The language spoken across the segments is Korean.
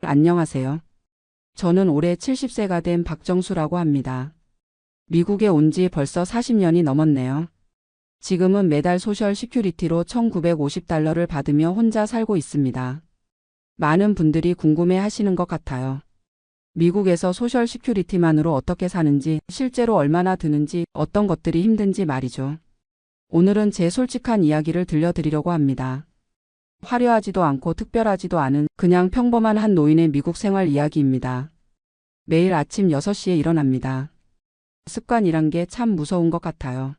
안녕하세요. 저는 올해 70세가 된 박정수라고 합니다. 미국에 온 지 벌써 40년이 넘었네요. 지금은 매달 소셜 시큐리티로 $1950를 받으며 혼자 살고 있습니다. 많은 분들이 궁금해 하시는 것 같아요. 미국에서 소셜 시큐리티만으로 어떻게 사는지, 실제로 얼마나 드는지, 어떤 것들이 힘든지 말이죠. 오늘은 제 솔직한 이야기를 들려드리려고 합니다. 화려하지도 않고 특별하지도 않은 그냥 평범한 한 노인의 미국 생활 이야기입니다. 매일 아침 6시에 일어납니다. 습관이란 게 참 무서운 것 같아요.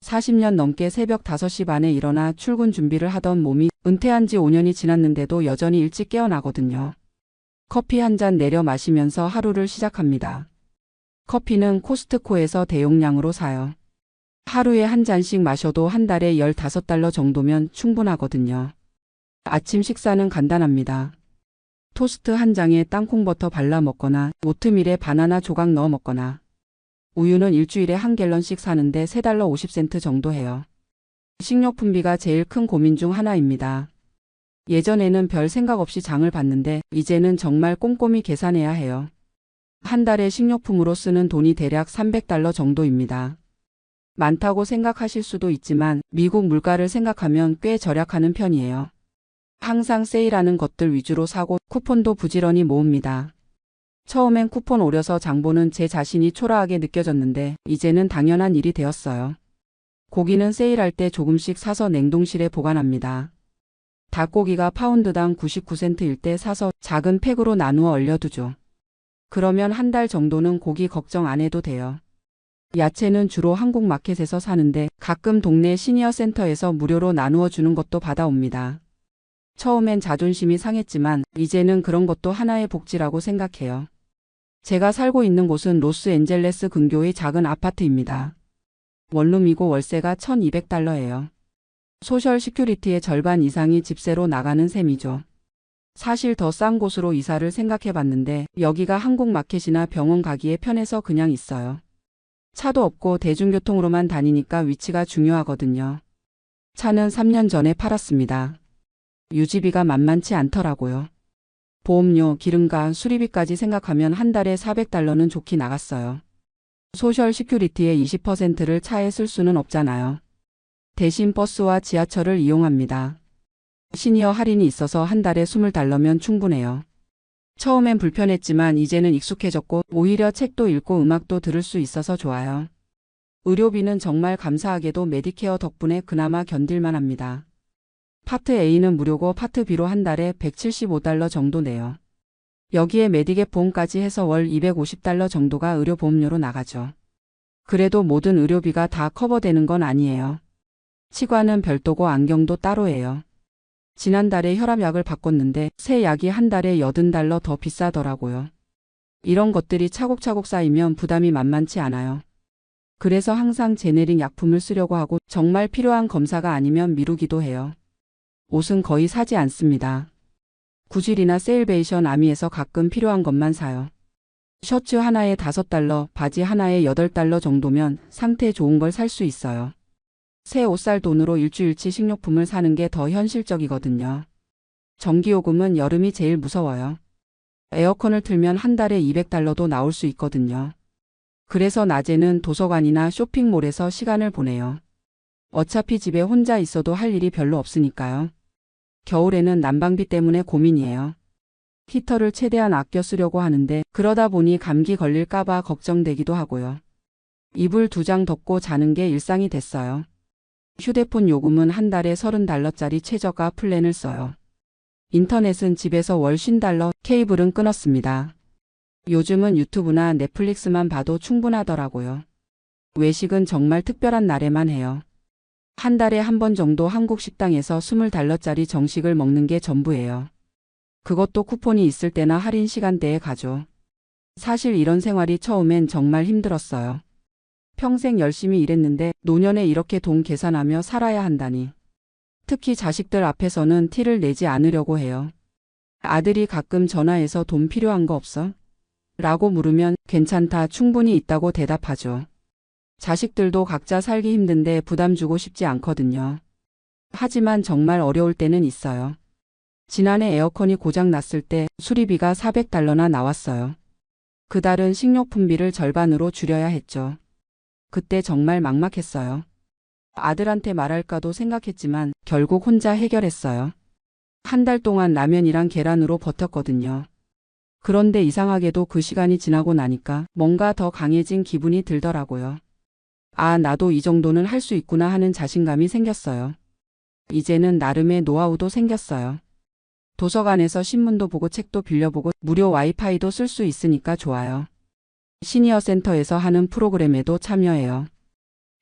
40년 넘게 새벽 5시 반에 일어나 출근 준비를 하던 몸이 은퇴한 지 5년이 지났는데도 여전히 일찍 깨어나거든요. 커피 한 잔 내려 마시면서 하루를 시작합니다. 커피는 코스트코에서 대용량으로 사요. 하루에 한 잔씩 마셔도 한 달에 $15 정도면 충분하거든요. 아침 식사는 간단합니다. 토스트 한 장에 땅콩버터 발라 먹거나 오트밀에 바나나 조각 넣어 먹거나 우유는 일주일에 1갤런씩 사는데 $3 50센트 정도 해요. 식료품비가 제일 큰 고민 중 하나입니다. 예전에는 별 생각 없이 장을 봤는데 이제는 정말 꼼꼼히 계산해야 해요. 한 달에 식료품으로 쓰는 돈이 대략 $300 정도입니다. 많다고 생각하실 수도 있지만 미국 물가를 생각하면 꽤 절약하는 편이에요. 항상 세일하는 것들 위주로 사고 쿠폰도 부지런히 모읍니다. 처음엔 쿠폰 오려서 장 보는 제 자신이 초라하게 느껴졌는데 이제는 당연한 일이 되었어요. 고기는 세일할 때 조금씩 사서 냉동실에 보관합니다. 닭고기가 파운드당 99센트일 때 사서 작은 팩으로 나누어 얼려두죠. 그러면 한 달 정도는 고기 걱정 안 해도 돼요. 야채는 주로 한국 마켓에서 사는데 가끔 동네 시니어 센터에서 무료로 나누어 주는 것도 받아옵니다. 처음엔 자존심이 상했지만 이제는 그런 것도 하나의 복지라고 생각해요. 제가 살고 있는 곳은 로스앤젤레스 근교의 작은 아파트입니다. 원룸이고 월세가 $1200예요. 소셜 시큐리티의 절반 이상이 집세로 나가는 셈이죠. 사실 더 싼 곳으로 이사를 생각해 봤는데 여기가 한국 마켓이나 병원 가기에 편해서 그냥 있어요. 차도 없고 대중교통으로만 다니니까 위치가 중요하거든요. 차는 3년 전에 팔았습니다. 유지비가 만만치 않더라고요. 보험료, 기름과 수리비까지 생각하면 한 달에 $400는 좋게 나갔어요. 소셜 시큐리티의 20%를 차에 쓸 수는 없잖아요. 대신 버스와 지하철을 이용합니다. 시니어 할인이 있어서 한 달에 $20면 충분해요. 처음엔 불편했지만 이제는 익숙해졌고 오히려 책도 읽고 음악도 들을 수 있어서 좋아요. 의료비는 정말 감사하게도 메디케어 덕분에 그나마 견딜만 합니다. 파트 A는 무료고 파트 B로 한 달에 $175 정도 내요. 여기에 메디갭 보험까지 해서 월 $250 정도가 의료보험료로 나가죠. 그래도 모든 의료비가 다 커버되는 건 아니에요. 치과는 별도고 안경도 따로예요. 지난달에 혈압약을 바꿨는데 새 약이 한 달에 $80 더 비싸더라고요. 이런 것들이 차곡차곡 쌓이면 부담이 만만치 않아요. 그래서 항상 제네릭 약품을 쓰려고 하고 정말 필요한 검사가 아니면 미루기도 해요. 옷은 거의 사지 않습니다. 구질이나 세일베이션 아미에서 가끔 필요한 것만 사요. 셔츠 하나에 $5, 바지 하나에 $8 정도면 상태 좋은 걸 살 수 있어요. 새 옷 살 돈으로 일주일치 식료품을 사는 게 더 현실적이거든요. 전기요금은 여름이 제일 무서워요. 에어컨을 틀면 한 달에 $200도 나올 수 있거든요. 그래서 낮에는 도서관이나 쇼핑몰에서 시간을 보내요. 어차피 집에 혼자 있어도 할 일이 별로 없으니까요. 겨울에는 난방비 때문에 고민이에요. 히터를 최대한 아껴 쓰려고 하는데 그러다 보니 감기 걸릴까봐 걱정되기도 하고요. 이불 2장 덮고 자는 게 일상이 됐어요. 휴대폰 요금은 한 달에 $30짜리 최저가 플랜을 써요. 인터넷은 집에서 월 $50, 케이블은 끊었습니다. 요즘은 유튜브나 넷플릭스만 봐도 충분하더라고요. 외식은 정말 특별한 날에만 해요. 한 달에 한 번 정도 한국 식당에서 $20짜리 정식을 먹는 게 전부예요. 그것도 쿠폰이 있을 때나 할인 시간대에 가죠. 사실 이런 생활이 처음엔 정말 힘들었어요. 평생 열심히 일했는데 노년에 이렇게 돈 계산하며 살아야 한다니. 특히 자식들 앞에서는 티를 내지 않으려고 해요. 아들이 가끔 전화해서 돈 필요한 거 없어? 라고 물으면 괜찮다, 충분히 있다고 대답하죠. 자식들도 각자 살기 힘든데 부담 주고 싶지 않거든요. 하지만 정말 어려울 때는 있어요. 지난해 에어컨이 고장 났을 때 수리비가 400달러나 나왔어요. 그달은 식료품비를 절반으로 줄여야 했죠. 그때 정말 막막했어요. 아들한테 말할까도 생각했지만 결국 혼자 해결했어요. 한 달 동안 라면이랑 계란으로 버텼거든요. 그런데 이상하게도 그 시간이 지나고 나니까 뭔가 더 강해진 기분이 들더라고요. 아, 나도 이 정도는 할 수 있구나 하는 자신감이 생겼어요. 이제는 나름의 노하우도 생겼어요. 도서관에서 신문도 보고 책도 빌려보고 무료 와이파이도 쓸 수 있으니까 좋아요. 시니어 센터에서 하는 프로그램에도 참여해요.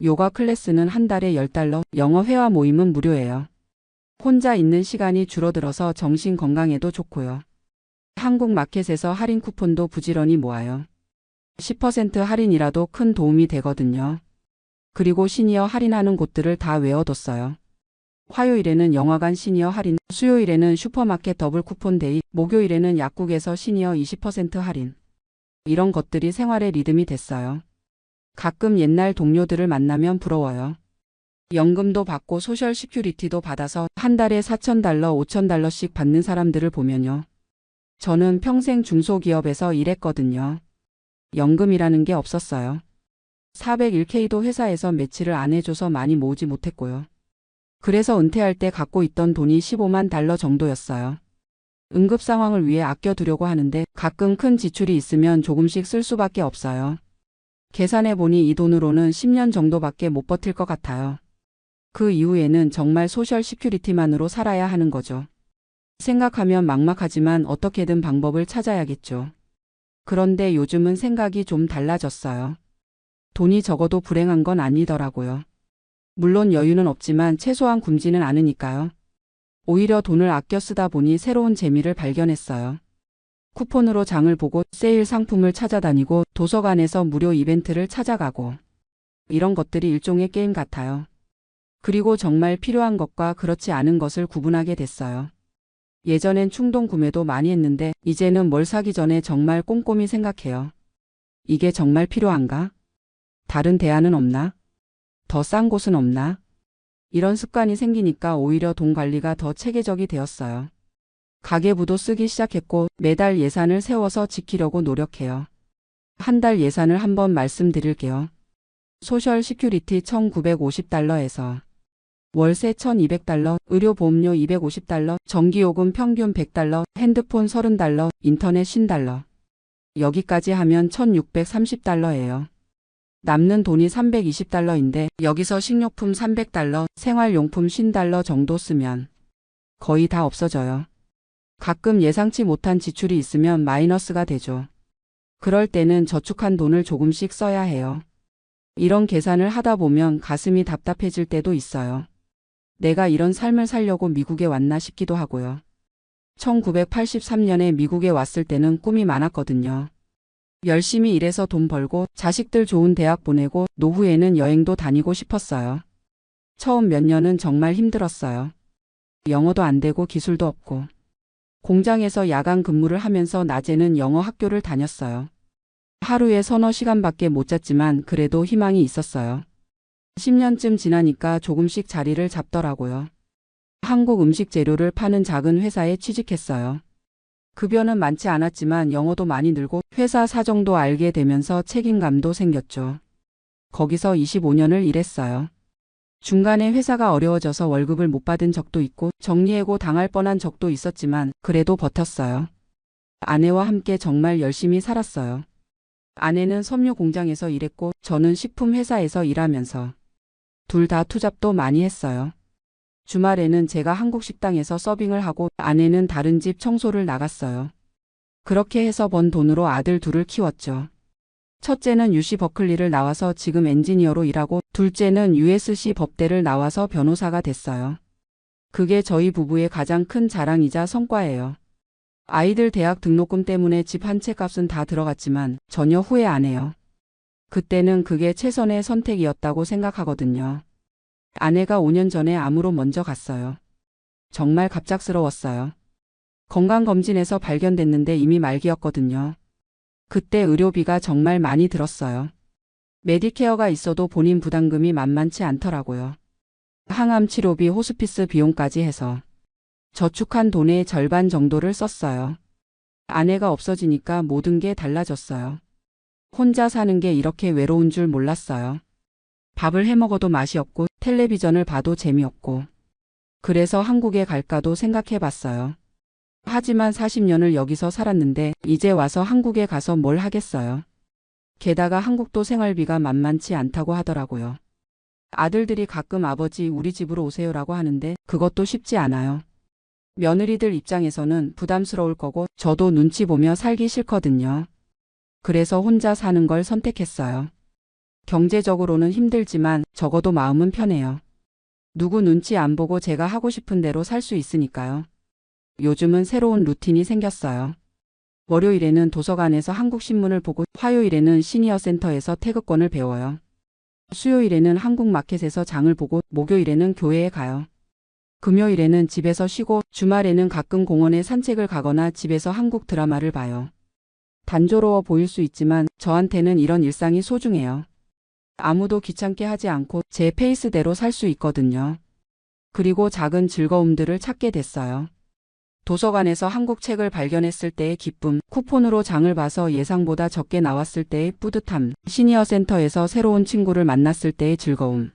요가 클래스는 한 달에 $10, 영어 회화 모임은 무료예요. 혼자 있는 시간이 줄어들어서 정신 건강에도 좋고요. 한국 마켓에서 할인 쿠폰도 부지런히 모아요. 10% 할인이라도 큰 도움이 되거든요. 그리고 시니어 할인하는 곳들을 다 외워뒀어요. 화요일에는 영화관 시니어 할인, 수요일에는 슈퍼마켓 더블 쿠폰 데이, 목요일에는 약국에서 시니어 20% 할인. 이런 것들이 생활의 리듬이 됐어요. 가끔 옛날 동료들을 만나면 부러워요. 연금도 받고 소셜 시큐리티도 받아서 한 달에 $4,000, $5,000씩 받는 사람들을 보면요. 저는 평생 중소기업에서 일했거든요. 연금이라는 게 없었어요. 401k도 회사에서 매치를 안 해줘서 많이 모으지 못했고요. 그래서 은퇴할 때 갖고 있던 돈이 $150,000 정도였어요. 응급 상황을 위해 아껴두려고 하는데 가끔 큰 지출이 있으면 조금씩 쓸 수밖에 없어요. 계산해보니 이 돈으로는 10년 정도밖에 못 버틸 것 같아요. 그 이후에는 정말 소셜 시큐리티만으로 살아야 하는 거죠. 생각하면 막막하지만 어떻게든 방법을 찾아야겠죠. 그런데 요즘은 생각이 좀 달라졌어요. 돈이 적어도 불행한 건 아니더라고요. 물론 여유는 없지만 최소한 굶지는 않으니까요. 오히려 돈을 아껴 쓰다 보니 새로운 재미를 발견했어요. 쿠폰으로 장을 보고 세일 상품을 찾아다니고 도서관에서 무료 이벤트를 찾아가고 이런 것들이 일종의 게임 같아요. 그리고 정말 필요한 것과 그렇지 않은 것을 구분하게 됐어요. 예전엔 충동 구매도 많이 했는데 이제는 뭘 사기 전에 정말 꼼꼼히 생각해요. 이게 정말 필요한가? 다른 대안은 없나? 더 싼 곳은 없나? 이런 습관이 생기니까 오히려 돈 관리가 더 체계적이 되었어요. 가계부도 쓰기 시작했고 매달 예산을 세워서 지키려고 노력해요. 한 달 예산을 한번 말씀드릴게요. 소셜 시큐리티 $1,950에서 월세 $1,200, 의료보험료 $250, 전기요금 평균 $100, 핸드폰 $30, 인터넷 $50. 여기까지 하면 $1,630예요. 남는 돈이 $320인데 여기서 식료품 $300, 생활용품 $50 정도 쓰면 거의 다 없어져요. 가끔 예상치 못한 지출이 있으면 마이너스가 되죠. 그럴 때는 저축한 돈을 조금씩 써야 해요. 이런 계산을 하다 보면 가슴이 답답해질 때도 있어요. 내가 이런 삶을 살려고 미국에 왔나 싶기도 하고요. 1983년에 미국에 왔을 때는 꿈이 많았거든요. 열심히 일해서 돈 벌고 자식들 좋은 대학 보내고 노후에는 여행도 다니고 싶었어요. 처음 몇 년은 정말 힘들었어요. 영어도 안 되고 기술도 없고. 공장에서 야간 근무를 하면서 낮에는 영어 학교를 다녔어요. 하루에 서너 시간밖에 못 잤지만 그래도 희망이 있었어요. 10년쯤 지나니까 조금씩 자리를 잡더라고요. 한국 음식 재료를 파는 작은 회사에 취직했어요. 급여는 많지 않았지만 영어도 많이 늘고 회사 사정도 알게 되면서 책임감도 생겼죠. 거기서 25년을 일했어요. 중간에 회사가 어려워져서 월급을 못 받은 적도 있고 정리해고 당할 뻔한 적도 있었지만 그래도 버텼어요. 아내와 함께 정말 열심히 살았어요. 아내는 섬유 공장에서 일했고 저는 식품 회사에서 일하면서 둘 다 투잡도 많이 했어요. 주말에는 제가 한국 식당에서 서빙을 하고 아내는 다른 집 청소를 나갔어요. 그렇게 해서 번 돈으로 아들 둘을 키웠죠. 첫째는 UC 버클리를 나와서 지금 엔지니어로 일하고 둘째는 USC 법대를 나와서 변호사가 됐어요. 그게 저희 부부의 가장 큰 자랑이자 성과예요. 아이들 대학 등록금 때문에 집 한 채 값은 다 들어갔지만 전혀 후회 안 해요. 그때는 그게 최선의 선택이었다고 생각하거든요. 아내가 5년 전에 암으로 먼저 갔어요. 정말 갑작스러웠어요. 건강검진에서 발견됐는데 이미 말기였거든요. 그때 의료비가 정말 많이 들었어요. 메디케어가 있어도 본인 부담금이 만만치 않더라고요. 항암 치료비, 호스피스 비용까지 해서 저축한 돈의 절반 정도를 썼어요. 아내가 없어지니까 모든 게 달라졌어요. 혼자 사는 게 이렇게 외로운 줄 몰랐어요. 밥을 해 먹어도 맛이 없고 텔레비전을 봐도 재미없고. 그래서 한국에 갈까도 생각해 봤어요. 하지만 40년을 여기서 살았는데 이제 와서 한국에 가서 뭘 하겠어요. 게다가 한국도 생활비가 만만치 않다고 하더라고요. 아들들이 가끔 아버지 우리 집으로 오세요라고 하는데 그것도 쉽지 않아요. 며느리들 입장에서는 부담스러울 거고 저도 눈치 보며 살기 싫거든요. 그래서 혼자 사는 걸 선택했어요. 경제적으로는 힘들지만 적어도 마음은 편해요. 누구 눈치 안 보고 제가 하고 싶은 대로 살 수 있으니까요. 요즘은 새로운 루틴이 생겼어요. 월요일에는 도서관에서 한국신문을 보고 화요일에는 시니어센터에서 태극권을 배워요. 수요일에는 한국마켓에서 장을 보고 목요일에는 교회에 가요. 금요일에는 집에서 쉬고 주말에는 가끔 공원에 산책을 가거나 집에서 한국 드라마를 봐요. 단조로워 보일 수 있지만 저한테는 이런 일상이 소중해요. 아무도 귀찮게 하지 않고 제 페이스대로 살 수 있거든요. 그리고 작은 즐거움들을 찾게 됐어요. 도서관에서 한국 책을 발견했을 때의 기쁨, 쿠폰으로 장을 봐서 예상보다 적게 나왔을 때의 뿌듯함, 시니어센터에서 새로운 친구를 만났을 때의 즐거움.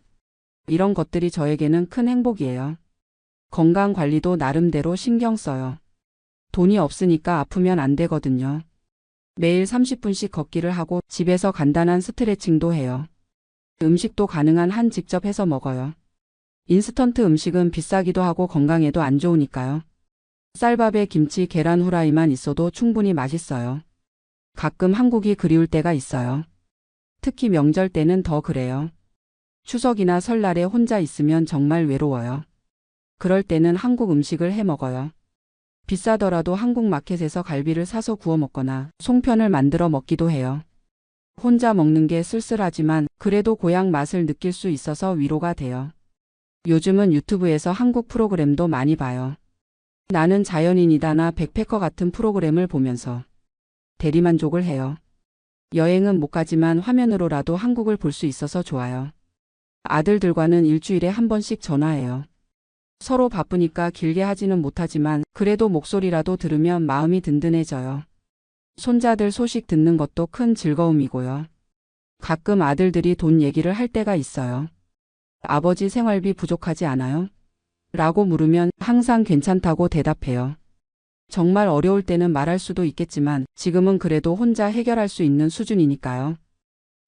이런 것들이 저에게는 큰 행복이에요. 건강 관리도 나름대로 신경 써요. 돈이 없으니까 아프면 안 되거든요. 매일 30분씩 걷기를 하고 집에서 간단한 스트레칭도 해요. 음식도 가능한 한 직접 해서 먹어요. 인스턴트 음식은 비싸기도 하고 건강에도 안 좋으니까요. 쌀밥에 김치, 계란 후라이만 있어도 충분히 맛있어요. 가끔 한국이 그리울 때가 있어요. 특히 명절 때는 더 그래요. 추석이나 설날에 혼자 있으면 정말 외로워요. 그럴 때는 한국 음식을 해 먹어요. 비싸더라도 한국 마켓에서 갈비를 사서 구워 먹거나 송편을 만들어 먹기도 해요. 혼자 먹는 게 쓸쓸하지만 그래도 고향 맛을 느낄 수 있어서 위로가 돼요. 요즘은 유튜브에서 한국 프로그램도 많이 봐요. 나는 자연인이다나 백패커 같은 프로그램을 보면서 대리만족을 해요. 여행은 못 가지만 화면으로라도 한국을 볼 수 있어서 좋아요. 아들들과는 일주일에 한 번씩 전화해요. 서로 바쁘니까 길게 하지는 못하지만 그래도 목소리라도 들으면 마음이 든든해져요. 손자들 소식 듣는 것도 큰 즐거움이고요. 가끔 아들들이 돈 얘기를 할 때가 있어요. 아버지 생활비 부족하지 않아요? 라고 물으면 항상 괜찮다고 대답해요. 정말 어려울 때는 말할 수도 있겠지만 지금은 그래도 혼자 해결할 수 있는 수준이니까요.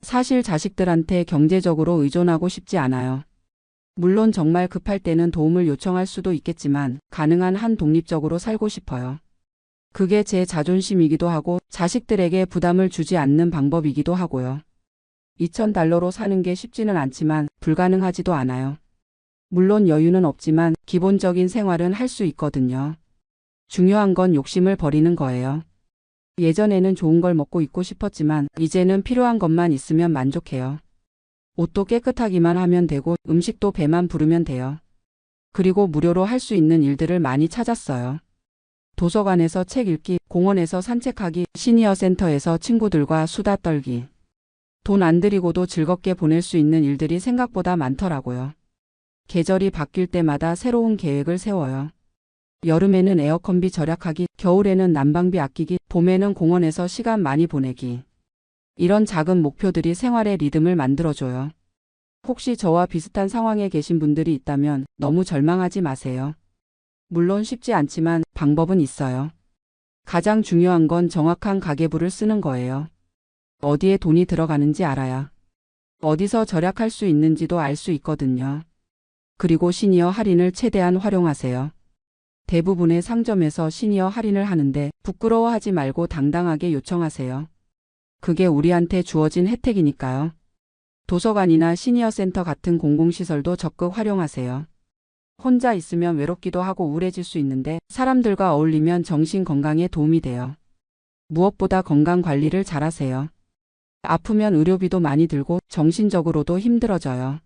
사실 자식들한테 경제적으로 의존하고 싶지 않아요. 물론 정말 급할 때는 도움을 요청할 수도 있겠지만 가능한 한 독립적으로 살고 싶어요. 그게 제 자존심이기도 하고 자식들에게 부담을 주지 않는 방법이기도 하고요. $2,000로 사는 게 쉽지는 않지만 불가능하지도 않아요. 물론 여유는 없지만 기본적인 생활은 할 수 있거든요. 중요한 건 욕심을 버리는 거예요. 예전에는 좋은 걸 먹고 있고 싶었지만 이제는 필요한 것만 있으면 만족해요. 옷도 깨끗하기만 하면 되고 음식도 배만 부르면 돼요. 그리고 무료로 할 수 있는 일들을 많이 찾았어요. 도서관에서 책 읽기, 공원에서 산책하기, 시니어센터에서 친구들과 수다 떨기. 돈 안 들이고도 즐겁게 보낼 수 있는 일들이 생각보다 많더라고요. 계절이 바뀔 때마다 새로운 계획을 세워요. 여름에는 에어컨비 절약하기, 겨울에는 난방비 아끼기, 봄에는 공원에서 시간 많이 보내기. 이런 작은 목표들이 생활의 리듬을 만들어줘요. 혹시 저와 비슷한 상황에 계신 분들이 있다면 너무 절망하지 마세요. 물론 쉽지 않지만 방법은 있어요. 가장 중요한 건 정확한 가계부를 쓰는 거예요. 어디에 돈이 들어가는지 알아야 어디서 절약할 수 있는지도 알 수 있거든요. 그리고 시니어 할인을 최대한 활용하세요. 대부분의 상점에서 시니어 할인을 하는데 부끄러워하지 말고 당당하게 요청하세요. 그게 우리한테 주어진 혜택이니까요. 도서관이나 시니어센터 같은 공공시설도 적극 활용하세요. 혼자 있으면 외롭기도 하고 우울해질 수 있는데 사람들과 어울리면 정신 건강에 도움이 돼요. 무엇보다 건강 관리를 잘하세요. 아프면 의료비도 많이 들고 정신적으로도 힘들어져요.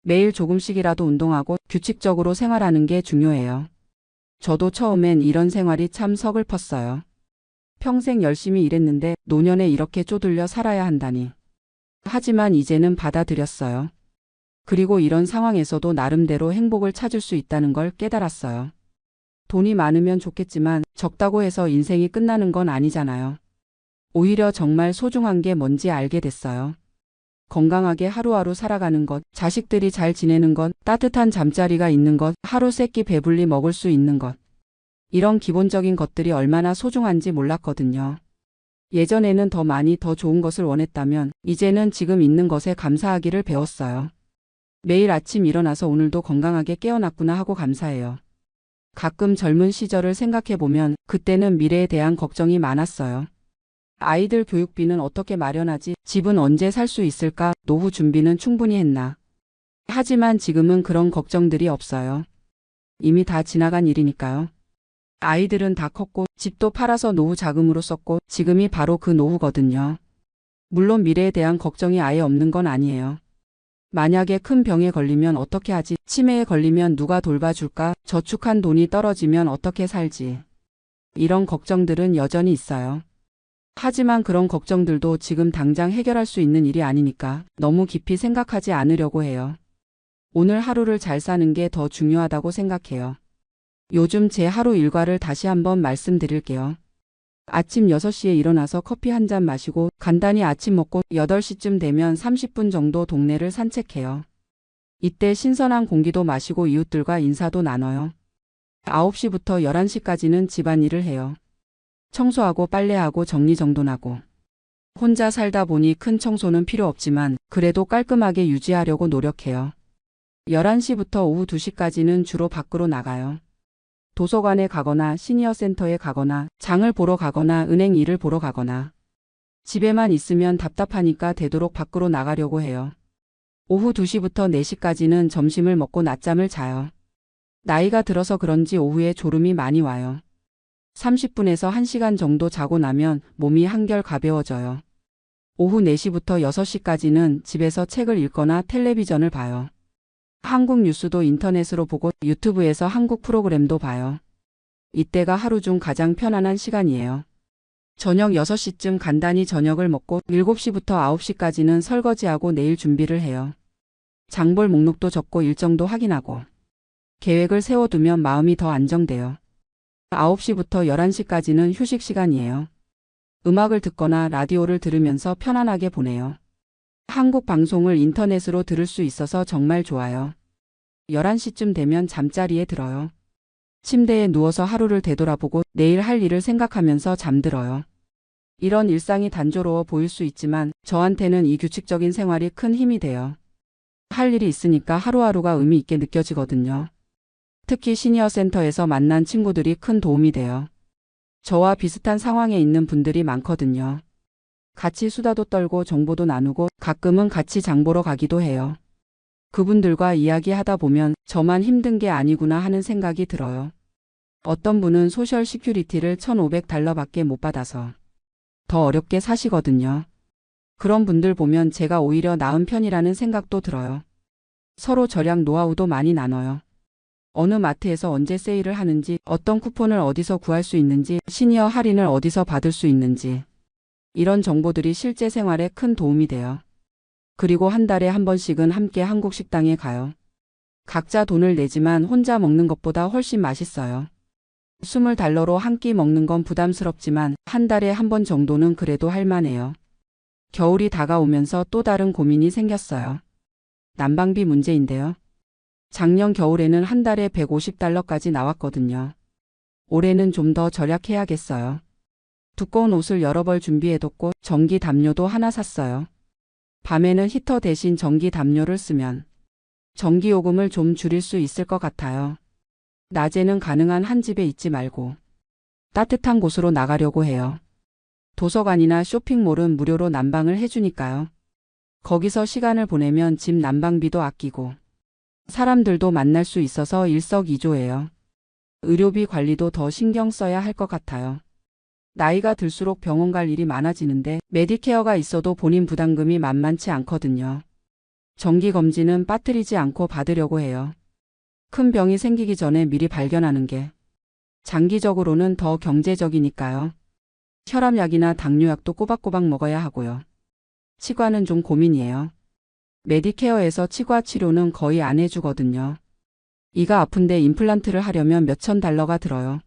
매일 조금씩이라도 운동하고 규칙적으로 생활하는 게 중요해요. 저도 처음엔 이런 생활이 참 서글펐어요. 평생 열심히 일했는데 노년에 이렇게 쪼들려 살아야 한다니. 하지만 이제는 받아들였어요. 그리고 이런 상황에서도 나름대로 행복을 찾을 수 있다는 걸 깨달았어요. 돈이 많으면 좋겠지만 적다고 해서 인생이 끝나는 건 아니잖아요. 오히려 정말 소중한 게 뭔지 알게 됐어요. 건강하게 하루하루 살아가는 것, 자식들이 잘 지내는 것, 따뜻한 잠자리가 있는 것, 하루 세끼 배불리 먹을 수 있는 것. 이런 기본적인 것들이 얼마나 소중한지 몰랐거든요. 예전에는 더 많이 더 좋은 것을 원했다면 이제는 지금 있는 것에 감사하기를 배웠어요. 매일 아침 일어나서 오늘도 건강하게 깨어났구나 하고 감사해요. 가끔 젊은 시절을 생각해보면 그때는 미래에 대한 걱정이 많았어요. 아이들 교육비는 어떻게 마련하지? 집은 언제 살 수 있을까? 노후 준비는 충분히 했나? 하지만 지금은 그런 걱정들이 없어요. 이미 다 지나간 일이니까요. 아이들은 다 컸고 집도 팔아서 노후 자금으로 썼고 지금이 바로 그 노후거든요. 물론 미래에 대한 걱정이 아예 없는 건 아니에요. 만약에 큰 병에 걸리면 어떻게 하지? 치매에 걸리면 누가 돌봐줄까? 저축한 돈이 떨어지면 어떻게 살지? 이런 걱정들은 여전히 있어요. 하지만 그런 걱정들도 지금 당장 해결할 수 있는 일이 아니니까 너무 깊이 생각하지 않으려고 해요. 오늘 하루를 잘 사는 게 더 중요하다고 생각해요. 요즘 제 하루 일과를 다시 한번 말씀드릴게요. 아침 6시에 일어나서 커피 한 잔 마시고 간단히 아침 먹고 8시쯤 되면 30분 정도 동네를 산책해요. 이때 신선한 공기도 마시고 이웃들과 인사도 나눠요. 9시부터 11시까지는 집안일을 해요. 청소하고 빨래하고 정리정돈하고. 혼자 살다 보니 큰 청소는 필요 없지만 그래도 깔끔하게 유지하려고 노력해요. 11시부터 오후 2시까지는 주로 밖으로 나가요. 도서관에 가거나 시니어 센터에 가거나 장을 보러 가거나 은행 일을 보러 가거나 집에만 있으면 답답하니까 되도록 밖으로 나가려고 해요. 오후 2시부터 4시까지는 점심을 먹고 낮잠을 자요. 나이가 들어서 그런지 오후에 졸음이 많이 와요. 30분에서 1시간 정도 자고 나면 몸이 한결 가벼워져요. 오후 4시부터 6시까지는 집에서 책을 읽거나 텔레비전을 봐요. 한국 뉴스도 인터넷으로 보고 유튜브에서 한국 프로그램도 봐요. 이때가 하루 중 가장 편안한 시간이에요. 저녁 6시쯤 간단히 저녁을 먹고 7시부터 9시까지는 설거지하고 내일 준비를 해요. 장볼 목록도 적고 일정도 확인하고 계획을 세워두면 마음이 더 안정돼요. 9시부터 11시까지는 휴식 시간이에요. 음악을 듣거나 라디오를 들으면서 편안하게 보내요. 한국 방송을 인터넷으로 들을 수 있어서 정말 좋아요. 11시쯤 되면 잠자리에 들어요. 침대에 누워서 하루를 되돌아보고 내일 할 일을 생각하면서 잠들어요. 이런 일상이 단조로워 보일 수 있지만 저한테는 이 규칙적인 생활이 큰 힘이 돼요. 할 일이 있으니까 하루하루가 의미 있게 느껴지거든요. 특히 시니어 센터에서 만난 친구들이 큰 도움이 돼요. 저와 비슷한 상황에 있는 분들이 많거든요. 같이 수다도 떨고 정보도 나누고 가끔은 같이 장 보러 가기도 해요. 그분들과 이야기하다 보면 저만 힘든 게 아니구나 하는 생각이 들어요. 어떤 분은 소셜 시큐리티를 $1,500밖에 못 받아서 더 어렵게 사시거든요. 그런 분들 보면 제가 오히려 나은 편이라는 생각도 들어요. 서로 절약 노하우도 많이 나눠요. 어느 마트에서 언제 세일을 하는지, 어떤 쿠폰을 어디서 구할 수 있는지, 시니어 할인을 어디서 받을 수 있는지. 이런 정보들이 실제 생활에 큰 도움이 돼요. 그리고 한 달에 한 번씩은 함께 한국 식당에 가요. 각자 돈을 내지만 혼자 먹는 것보다 훨씬 맛있어요. $20로 한 끼 먹는 건 부담스럽지만 한 달에 한 번 정도는 그래도 할 만해요. 겨울이 다가오면서 또 다른 고민이 생겼어요. 난방비 문제인데요. 작년 겨울에는 한 달에 $150까지 나왔거든요. 올해는 좀 더 절약해야겠어요. 두꺼운 옷을 여러 벌 준비해뒀고 전기 담요도 하나 샀어요. 밤에는 히터 대신 전기 담요를 쓰면 전기요금을 좀 줄일 수 있을 것 같아요. 낮에는 가능한 한 집에 있지 말고 따뜻한 곳으로 나가려고 해요. 도서관이나 쇼핑몰은 무료로 난방을 해주니까요. 거기서 시간을 보내면 집 난방비도 아끼고 사람들도 만날 수 있어서 일석이조예요. 의료비 관리도 더 신경 써야 할 것 같아요. 나이가 들수록 병원 갈 일이 많아지는데 메디케어가 있어도 본인 부담금이 만만치 않거든요. 정기검진은 빠뜨리지 않고 받으려고 해요. 큰 병이 생기기 전에 미리 발견하는 게 장기적으로는 더 경제적이니까요. 혈압약이나 당뇨약도 꼬박꼬박 먹어야 하고요. 치과는 좀 고민이에요. 메디케어에서 치과 치료는 거의 안 해주거든요. 이가 아픈데 임플란트를 하려면 몇천 달러가 들어요.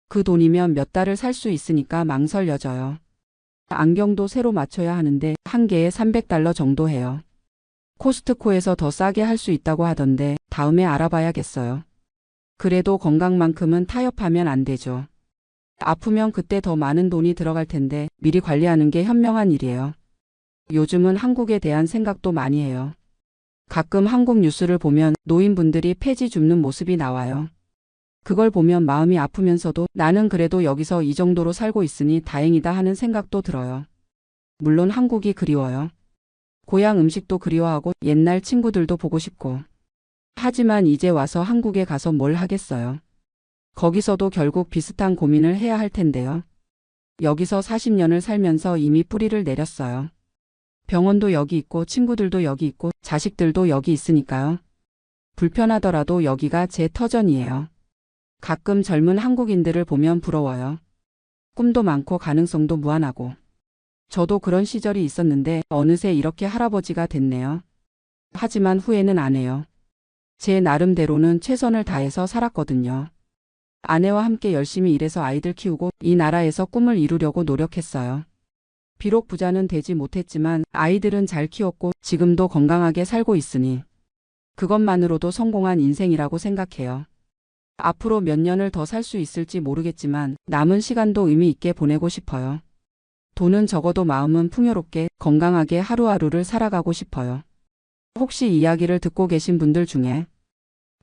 그 돈이면 몇 달을 살 수 있으니까 망설여져요. 안경도 새로 맞춰야 하는데 한 개에 300달러 정도 해요. 코스트코에서 더 싸게 할 수 있다고 하던데 다음에 알아봐야겠어요. 그래도 건강만큼은 타협하면 안 되죠. 아프면 그때 더 많은 돈이 들어갈 텐데 미리 관리하는 게 현명한 일이에요. 요즘은 한국에 대한 생각도 많이 해요. 가끔 한국 뉴스를 보면 노인분들이 폐지 줍는 모습이 나와요. 그걸 보면 마음이 아프면서도 나는 그래도 여기서 이 정도로 살고 있으니 다행이다 하는 생각도 들어요. 물론 한국이 그리워요. 고향 음식도 그리워하고 옛날 친구들도 보고 싶고. 하지만 이제 와서 한국에 가서 뭘 하겠어요. 거기서도 결국 비슷한 고민을 해야 할 텐데요. 여기서 40년을 살면서 이미 뿌리를 내렸어요. 병원도 여기 있고 친구들도 여기 있고 자식들도 여기 있으니까요. 불편하더라도 여기가 제 터전이에요. 가끔 젊은 한국인들을 보면 부러워요. 꿈도 많고 가능성도 무한하고. 저도 그런 시절이 있었는데 어느새 이렇게 할아버지가 됐네요. 하지만 후회는 안 해요. 제 나름대로는 최선을 다해서 살았거든요. 아내와 함께 열심히 일해서 아이들 키우고 이 나라에서 꿈을 이루려고 노력했어요. 비록 부자는 되지 못했지만 아이들은 잘 키웠고 지금도 건강하게 살고 있으니 그것만으로도 성공한 인생이라고 생각해요. 앞으로 몇 년을 더 살 수 있을지 모르겠지만 남은 시간도 의미 있게 보내고 싶어요. 돈은 적어도 마음은 풍요롭게 건강하게 하루하루를 살아가고 싶어요. 혹시 이야기를 듣고 계신 분들 중에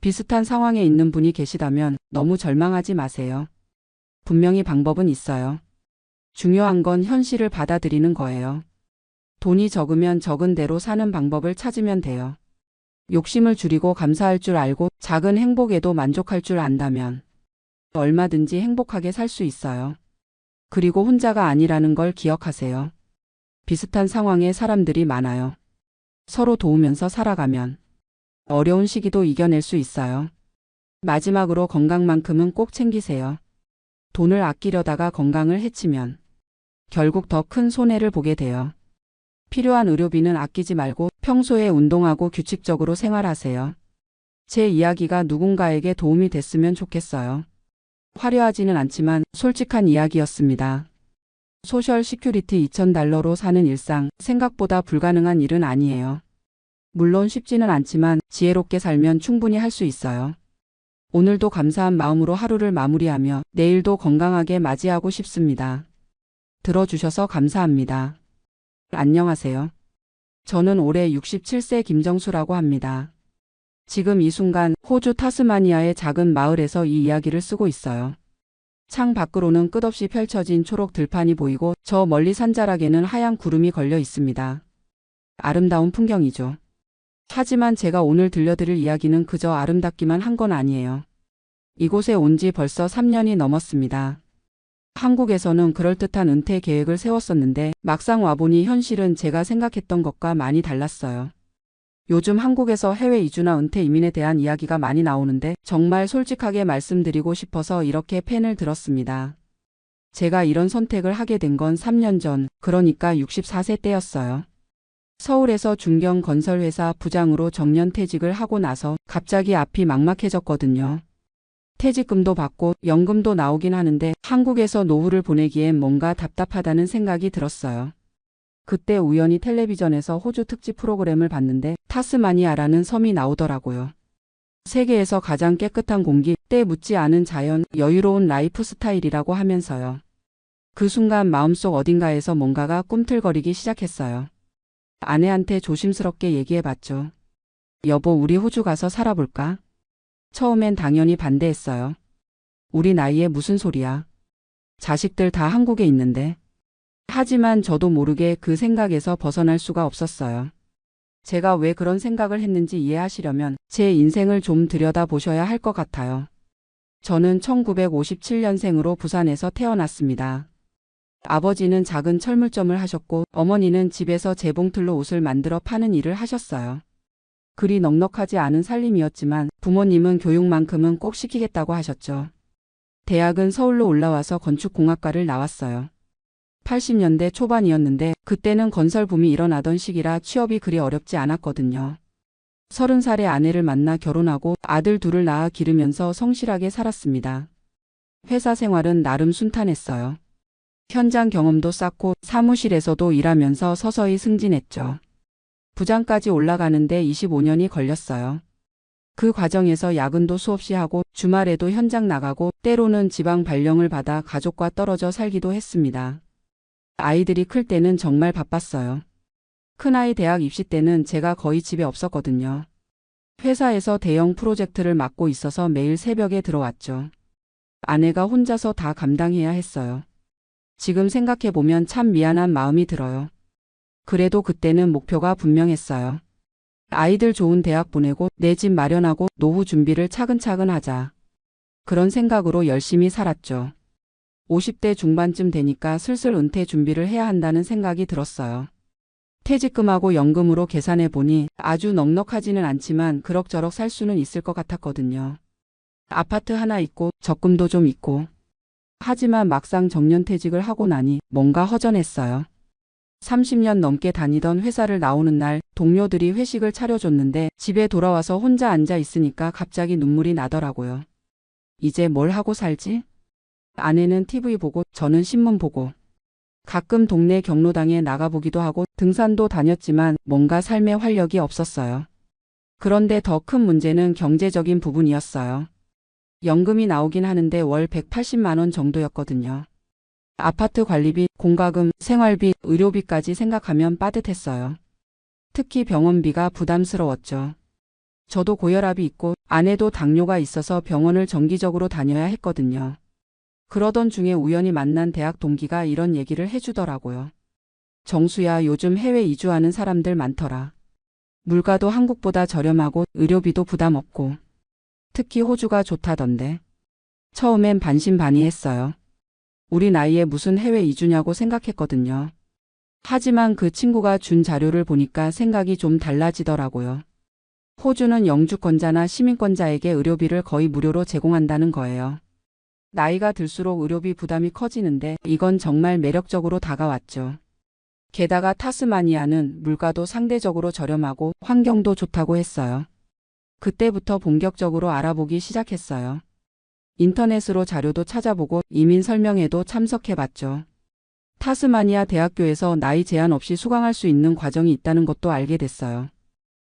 비슷한 상황에 있는 분이 계시다면 너무 절망하지 마세요. 분명히 방법은 있어요. 중요한 건 현실을 받아들이는 거예요. 돈이 적으면 적은 대로 사는 방법을 찾으면 돼요. 욕심을 줄이고 감사할 줄 알고 작은 행복에도 만족할 줄 안다면 얼마든지 행복하게 살 수 있어요. 그리고 혼자가 아니라는 걸 기억하세요. 비슷한 상황의 사람들이 많아요. 서로 도우면서 살아가면 어려운 시기도 이겨낼 수 있어요. 마지막으로 건강만큼은 꼭 챙기세요. 돈을 아끼려다가 건강을 해치면 결국 더 큰 손해를 보게 돼요. 필요한 의료비는 아끼지 말고 평소에 운동하고 규칙적으로 생활하세요. 제 이야기가 누군가에게 도움이 됐으면 좋겠어요. 화려하지는 않지만 솔직한 이야기였습니다. 소셜 시큐리티 2,000달러로 사는 일상, 생각보다 불가능한 일은 아니에요. 물론 쉽지는 않지만 지혜롭게 살면 충분히 할 수 있어요. 오늘도 감사한 마음으로 하루를 마무리하며 내일도 건강하게 맞이하고 싶습니다. 들어주셔서 감사합니다. 안녕하세요. 저는 올해 67세 김정수라고 합니다. 지금 이 순간 호주 타스마니아의 작은 마을에서 이 이야기를 쓰고 있어요. 창 밖으로는 끝없이 펼쳐진 초록 들판이 보이고 저 멀리 산자락에는 하얀 구름이 걸려 있습니다. 아름다운 풍경이죠. 하지만 제가 오늘 들려드릴 이야기는 그저 아름답기만 한 건 아니에요. 이곳에 온 지 벌써 3년이 넘었습니다. 한국에서는 그럴듯한 은퇴 계획을 세웠었는데 막상 와보니 현실은 제가 생각했던 것과 많이 달랐어요. 요즘 한국에서 해외 이주나 은퇴 이민에 대한 이야기가 많이 나오는데 정말 솔직하게 말씀드리고 싶어서 이렇게 펜을 들었습니다. 제가 이런 선택을 하게 된 건 3년 전, 그러니까 64세 때였어요. 서울에서 중견 건설회사 부장으로 정년퇴직을 하고 나서 갑자기 앞이 막막해졌거든요. 퇴직금도 받고 연금도 나오긴 하는데 한국에서 노후를 보내기엔 뭔가 답답하다는 생각이 들었어요. 그때 우연히 텔레비전에서 호주 특집 프로그램을 봤는데 타스마니아라는 섬이 나오더라고요. 세계에서 가장 깨끗한 공기, 때 묻지 않은 자연, 여유로운 라이프 스타일이라고 하면서요. 그 순간 마음속 어딘가에서 뭔가가 꿈틀거리기 시작했어요. 아내한테 조심스럽게 얘기해봤죠. 여보, 우리 호주 가서 살아볼까? 처음엔 당연히 반대했어요. 우리 나이에 무슨 소리야. 자식들 다 한국에 있는데. 하지만 저도 모르게 그 생각에서 벗어날 수가 없었어요. 제가 왜 그런 생각을 했는지 이해하시려면 제 인생을 좀 들여다보셔야 할 것 같아요. 저는 1957년생으로 부산에서 태어났습니다. 아버지는 작은 철물점을 하셨고 어머니는 집에서 재봉틀로 옷을 만들어 파는 일을 하셨어요. 그리 넉넉하지 않은 살림이었지만 부모님은 교육만큼은 꼭 시키겠다고 하셨죠. 대학은 서울로 올라와서 건축공학과를 나왔어요. 80년대 초반이었는데 그때는 건설 붐이 일어나던 시기라 취업이 그리 어렵지 않았거든요. 30살에 아내를 만나 결혼하고 아들 둘을 낳아 기르면서 성실하게 살았습니다. 회사 생활은 나름 순탄했어요. 현장 경험도 쌓고 사무실에서도 일하면서 서서히 승진했죠. 부장까지 올라가는데 25년이 걸렸어요. 그 과정에서 야근도 수없이 하고 주말에도 현장 나가고 때로는 지방 발령을 받아 가족과 떨어져 살기도 했습니다. 아이들이 클 때는 정말 바빴어요. 큰아이 대학 입시 때는 제가 거의 집에 없었거든요. 회사에서 대형 프로젝트를 맡고 있어서 매일 새벽에 들어왔죠. 아내가 혼자서 다 감당해야 했어요. 지금 생각해보면 참 미안한 마음이 들어요. 그래도 그때는 목표가 분명했어요. 아이들 좋은 대학 보내고 내 집 마련하고 노후 준비를 차근차근 하자. 그런 생각으로 열심히 살았죠. 50대 중반쯤 되니까 슬슬 은퇴 준비를 해야 한다는 생각이 들었어요. 퇴직금하고 연금으로 계산해 보니 아주 넉넉하지는 않지만 그럭저럭 살 수는 있을 것 같았거든요. 아파트 하나 있고 적금도 좀 있고. 하지만 막상 정년퇴직을 하고 나니 뭔가 허전했어요. 30년 넘게 다니던 회사를 나오는 날 동료들이 회식을 차려줬는데 집에 돌아와서 혼자 앉아 있으니까 갑자기 눈물이 나더라고요. 이제 뭘 하고 살지? 아내는 TV 보고 저는 신문 보고 가끔 동네 경로당에 나가보기도 하고 등산도 다녔지만 뭔가 삶의 활력이 없었어요. 그런데 더 큰 문제는 경제적인 부분이었어요. 연금이 나오긴 하는데 월 180만 원 정도였거든요. 아파트 관리비, 공과금, 생활비, 의료비까지 생각하면 빠듯했어요. 특히 병원비가 부담스러웠죠. 저도 고혈압이 있고 아내도 당뇨가 있어서 병원을 정기적으로 다녀야 했거든요. 그러던 중에 우연히 만난 대학 동기가 이런 얘기를 해주더라고요. 정수야, 요즘 해외 이주하는 사람들 많더라. 물가도 한국보다 저렴하고 의료비도 부담 없고. 특히 호주가 좋다던데. 처음엔 반신반의했어요. 우리 나이에 무슨 해외 이주냐고 생각했거든요. 하지만 그 친구가 준 자료를 보니까 생각이 좀 달라지더라고요. 호주는 영주권자나 시민권자에게 의료비를 거의 무료로 제공한다는 거예요. 나이가 들수록 의료비 부담이 커지는데 이건 정말 매력적으로 다가왔죠. 게다가 타스마니아는 물가도 상대적으로 저렴하고 환경도 좋다고 했어요. 그때부터 본격적으로 알아보기 시작했어요. 인터넷으로 자료도 찾아보고 이민 설명회도 참석해봤죠. 타스마니아 대학교에서 나이 제한 없이 수강할 수 있는 과정이 있다는 것도 알게 됐어요.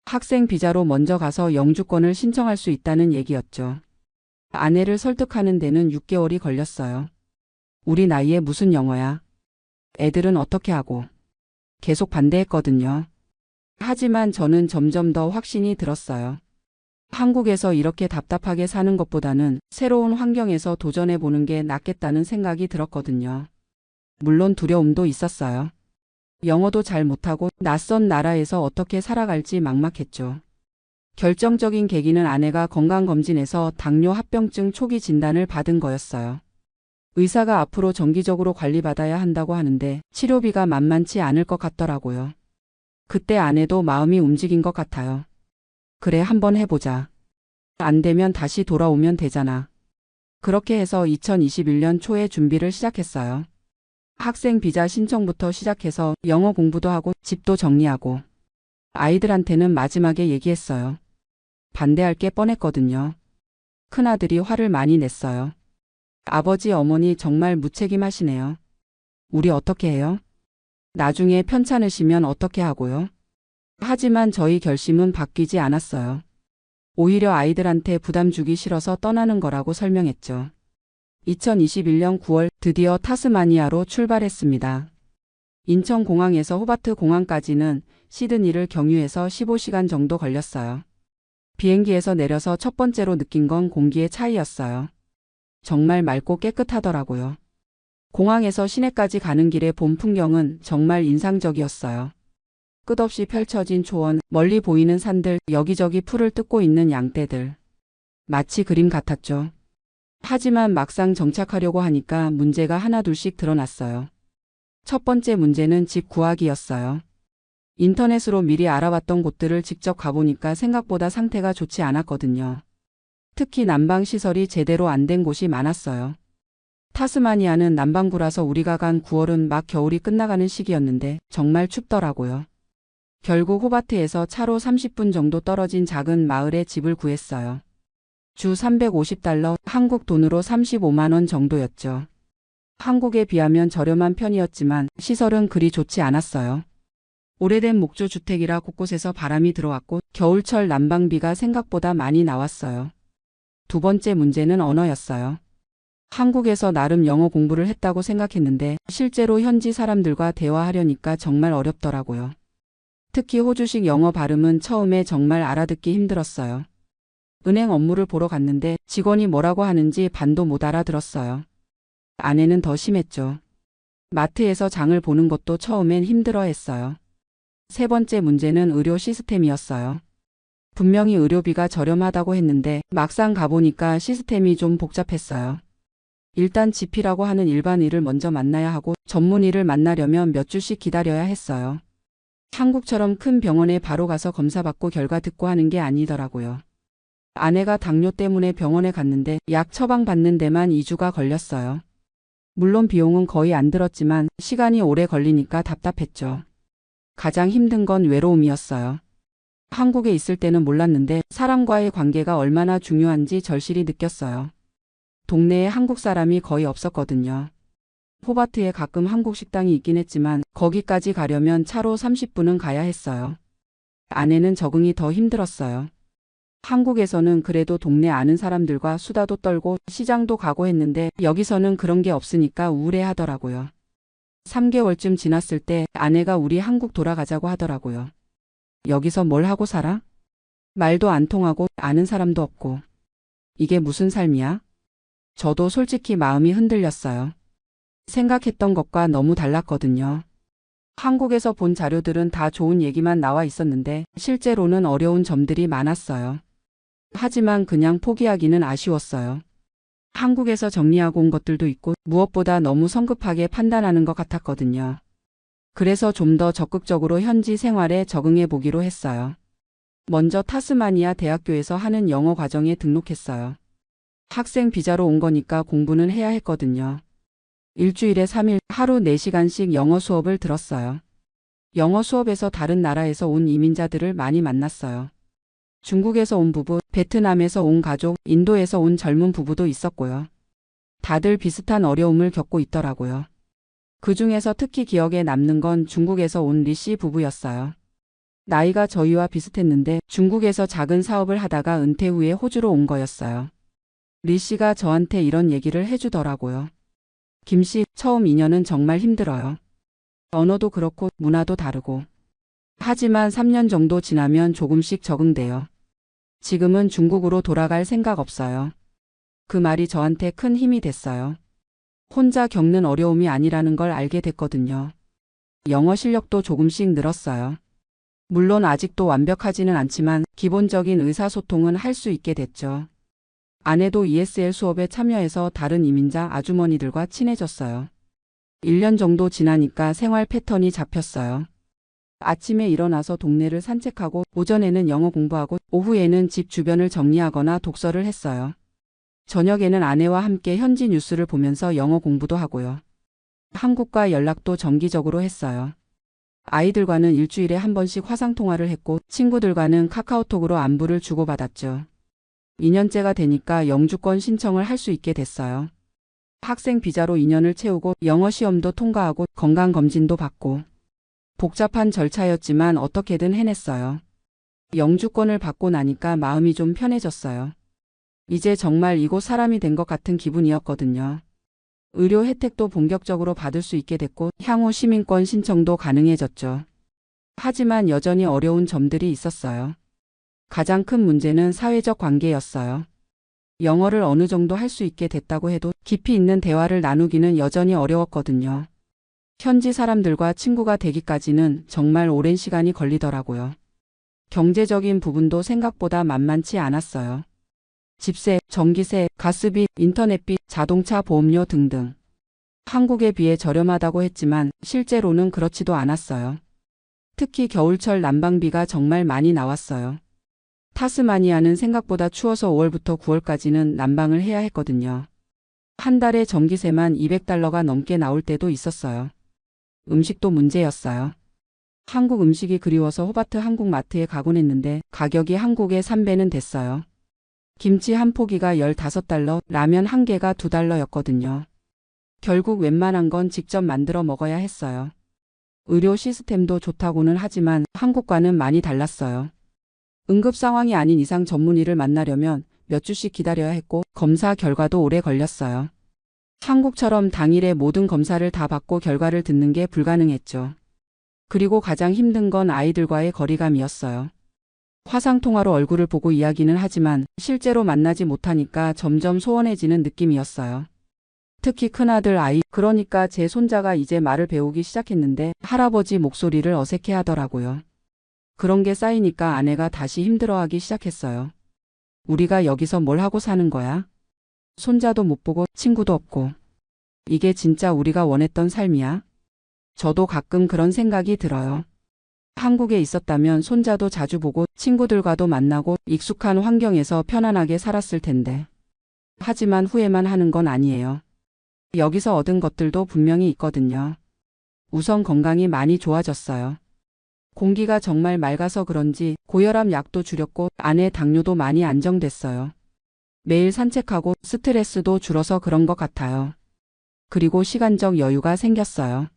학생 비자로 먼저 가서 영주권을 신청할 수 있다는 얘기였죠. 아내를 설득하는 데는 6개월이 걸렸어요. 우리 나이에 무슨 영어야? 애들은 어떻게 하고? 계속 반대했거든요. 하지만 저는 점점 더 확신이 들었어요. 한국에서 이렇게 답답하게 사는 것보다는 새로운 환경에서 도전해 보는 게 낫겠다는 생각이 들었거든요. 물론 두려움도 있었어요. 영어도 잘 못하고 낯선 나라에서 어떻게 살아갈지 막막했죠. 결정적인 계기는 아내가 건강검진에서 당뇨 합병증 초기 진단을 받은 거였어요. 의사가 앞으로 정기적으로 관리받아야 한다고 하는데 치료비가 만만치 않을 것 같더라고요. 그때 아내도 마음이 움직인 것 같아요. 그래, 한번 해보자. 안 되면 다시 돌아오면 되잖아. 그렇게 해서 2021년 초에 준비를 시작했어요. 학생 비자 신청부터 시작해서 영어 공부도 하고 집도 정리하고. 아이들한테는 마지막에 얘기했어요. 반대할 게 뻔했거든요. 큰아들이 화를 많이 냈어요. 아버지, 어머니 정말 무책임하시네요. 우리 어떻게 해요? 나중에 편찮으시면 어떻게 하고요? 하지만 저희 결심은 바뀌지 않았어요. 오히려 아이들한테 부담 주기 싫어서 떠나는 거라고 설명했죠. 2021년 9월 드디어 타스마니아로 출발했습니다. 인천공항에서 호바트 공항까지는 시드니를 경유해서 15시간 정도 걸렸어요. 비행기에서 내려서 첫 번째로 느낀 건 공기의 차이였어요. 정말 맑고 깨끗하더라고요. 공항에서 시내까지 가는 길의 봄 풍경은 정말 인상적이었어요. 끝없이 펼쳐진 초원, 멀리 보이는 산들, 여기저기 풀을 뜯고 있는 양떼들. 마치 그림 같았죠. 하지만 막상 정착하려고 하니까 문제가 하나둘씩 드러났어요. 첫 번째 문제는 집 구하기였어요. 인터넷으로 미리 알아봤던 곳들을 직접 가보니까 생각보다 상태가 좋지 않았거든요. 특히 난방시설이 제대로 안 된 곳이 많았어요. 타스마니아는 남반구라서 우리가 간 9월은 막 겨울이 끝나가는 시기였는데 정말 춥더라고요. 결국 호바트에서 차로 30분 정도 떨어진 작은 마을에 집을 구했어요. 주 $350, 한국 돈으로 35만 원 정도였죠. 한국에 비하면 저렴한 편이었지만 시설은 그리 좋지 않았어요. 오래된 목조 주택이라 곳곳에서 바람이 들어왔고 겨울철 난방비가 생각보다 많이 나왔어요. 두 번째 문제는 언어였어요. 한국에서 나름 영어 공부를 했다고 생각했는데 실제로 현지 사람들과 대화하려니까 정말 어렵더라고요. 특히 호주식 영어 발음은 처음에 정말 알아듣기 힘들었어요. 은행 업무를 보러 갔는데 직원이 뭐라고 하는지 반도 못 알아들었어요. 아내는 더 심했죠. 마트에서 장을 보는 것도 처음엔 힘들어했어요. 세 번째 문제는 의료 시스템이었어요. 분명히 의료비가 저렴하다고 했는데 막상 가보니까 시스템이 좀 복잡했어요. 일단 GP라고 하는 일반의를 먼저 만나야 하고 전문의를 만나려면 몇 주씩 기다려야 했어요. 한국처럼 큰 병원에 바로 가서 검사받고 결과 듣고 하는 게 아니더라고요. 아내가 당뇨 때문에 병원에 갔는데 약 처방받는 데만 2주가 걸렸어요. 물론 비용은 거의 안 들었지만 시간이 오래 걸리니까 답답했죠. 가장 힘든 건 외로움이었어요. 한국에 있을 때는 몰랐는데 사람과의 관계가 얼마나 중요한지 절실히 느꼈어요. 동네에 한국 사람이 거의 없었거든요. 호바트에 가끔 한국 식당이 있긴 했지만 거기까지 가려면 차로 30분은 가야 했어요. 아내는 적응이 더 힘들었어요. 한국에서는 그래도 동네 아는 사람들과 수다도 떨고 시장도 가고 했는데 여기서는 그런 게 없으니까 우울해하더라고요. 3개월쯤 지났을 때 아내가 우리 한국 돌아가자고 하더라고요. 여기서 뭘 하고 살아? 말도 안 통하고 아는 사람도 없고. 이게 무슨 삶이야? 저도 솔직히 마음이 흔들렸어요. 생각했던 것과 너무 달랐거든요. 한국에서 본 자료들은 다 좋은 얘기만 나와 있었는데 실제로는 어려운 점들이 많았어요. 하지만 그냥 포기하기는 아쉬웠어요. 한국에서 정리하고 온 것들도 있고 무엇보다 너무 성급하게 판단하는 것 같았거든요. 그래서 좀 더 적극적으로 현지 생활에 적응해 보기로 했어요. 먼저 타스마니아 대학교에서 하는 영어 과정에 등록했어요. 학생 비자로 온 거니까 공부는 해야 했거든요. 일주일에 3일 하루 4시간씩 영어 수업을 들었어요. 영어 수업에서 다른 나라에서 온 이민자들을 많이 만났어요. 중국에서 온 부부, 베트남에서 온 가족, 인도에서 온 젊은 부부도 있었고요. 다들 비슷한 어려움을 겪고 있더라고요. 그 중에서 특히 기억에 남는 건 중국에서 온 리 씨 부부였어요. 나이가 저희와 비슷했는데 중국에서 작은 사업을 하다가 은퇴 후에 호주로 온 거였어요. 리 씨가 저한테 이런 얘기를 해주더라고요. 김 씨, 처음 2년은 정말 힘들어요. 언어도 그렇고 문화도 다르고. 하지만 3년 정도 지나면 조금씩 적응돼요. 지금은 중국으로 돌아갈 생각 없어요. 그 말이 저한테 큰 힘이 됐어요. 혼자 겪는 어려움이 아니라는 걸 알게 됐거든요. 영어 실력도 조금씩 늘었어요. 물론 아직도 완벽하지는 않지만 기본적인 의사소통은 할 수 있게 됐죠. 아내도 ESL 수업에 참여해서 다른 이민자 아주머니들과 친해졌어요. 1년 정도 지나니까 생활 패턴이 잡혔어요. 아침에 일어나서 동네를 산책하고 오전에는 영어 공부하고 오후에는 집 주변을 정리하거나 독서를 했어요. 저녁에는 아내와 함께 현지 뉴스를 보면서 영어 공부도 하고요. 한국과 연락도 정기적으로 했어요. 아이들과는 일주일에 한 번씩 화상통화를 했고 친구들과는 카카오톡으로 안부를 주고받았죠. 2년째가 되니까 영주권 신청을 할 수 있게 됐어요. 학생 비자로 2년을 채우고 영어 시험도 통과하고 건강검진도 받고 복잡한 절차였지만 어떻게든 해냈어요. 영주권을 받고 나니까 마음이 좀 편해졌어요. 이제 정말 이곳 사람이 된 것 같은 기분이었거든요. 의료 혜택도 본격적으로 받을 수 있게 됐고 향후 시민권 신청도 가능해졌죠. 하지만 여전히 어려운 점들이 있었어요. 가장 큰 문제는 사회적 관계였어요. 영어를 어느 정도 할 수 있게 됐다고 해도 깊이 있는 대화를 나누기는 여전히 어려웠거든요. 현지 사람들과 친구가 되기까지는 정말 오랜 시간이 걸리더라고요. 경제적인 부분도 생각보다 만만치 않았어요. 집세, 전기세, 가스비, 인터넷비, 자동차 보험료 등등. 한국에 비해 저렴하다고 했지만 실제로는 그렇지도 않았어요. 특히 겨울철 난방비가 정말 많이 나왔어요. 타스마니아는 생각보다 추워서 5월부터 9월까지는 난방을 해야 했거든요. 한 달에 전기세만 $200가 넘게 나올 때도 있었어요. 음식도 문제였어요. 한국 음식이 그리워서 호바트 한국마트에 가곤 했는데 가격이 한국의 3배는 됐어요. 김치 한 포기가 15달러, 라면 한 개가 2달러였거든요. 결국 웬만한 건 직접 만들어 먹어야 했어요. 의료 시스템도 좋다고는 하지만 한국과는 많이 달랐어요. 응급 상황이 아닌 이상 전문의를 만나려면 몇 주씩 기다려야 했고 검사 결과도 오래 걸렸어요. 한국처럼 당일에 모든 검사를 다 받고 결과를 듣는 게 불가능했죠. 그리고 가장 힘든 건 아이들과의 거리감이었어요. 화상통화로 얼굴을 보고 이야기는 하지만 실제로 만나지 못하니까 점점 소원해지는 느낌이었어요. 특히 큰아들 아이, 그러니까 제 손자가 이제 말을 배우기 시작했는데 할아버지 목소리를 어색해 하더라고요. 그런 게 쌓이니까 아내가 다시 힘들어하기 시작했어요. 우리가 여기서 뭘 하고 사는 거야? 손자도 못 보고 친구도 없고. 이게 진짜 우리가 원했던 삶이야? 저도 가끔 그런 생각이 들어요. 한국에 있었다면 손자도 자주 보고 친구들과도 만나고 익숙한 환경에서 편안하게 살았을 텐데. 하지만 후회만 하는 건 아니에요. 여기서 얻은 것들도 분명히 있거든요. 우선 건강이 많이 좋아졌어요. 공기가 정말 맑아서 그런지 고혈압 약도 줄였고 아내 당뇨도 많이 안정됐어요. 매일 산책하고 스트레스도 줄어서 그런 것 같아요. 그리고 시간적 여유가 생겼어요.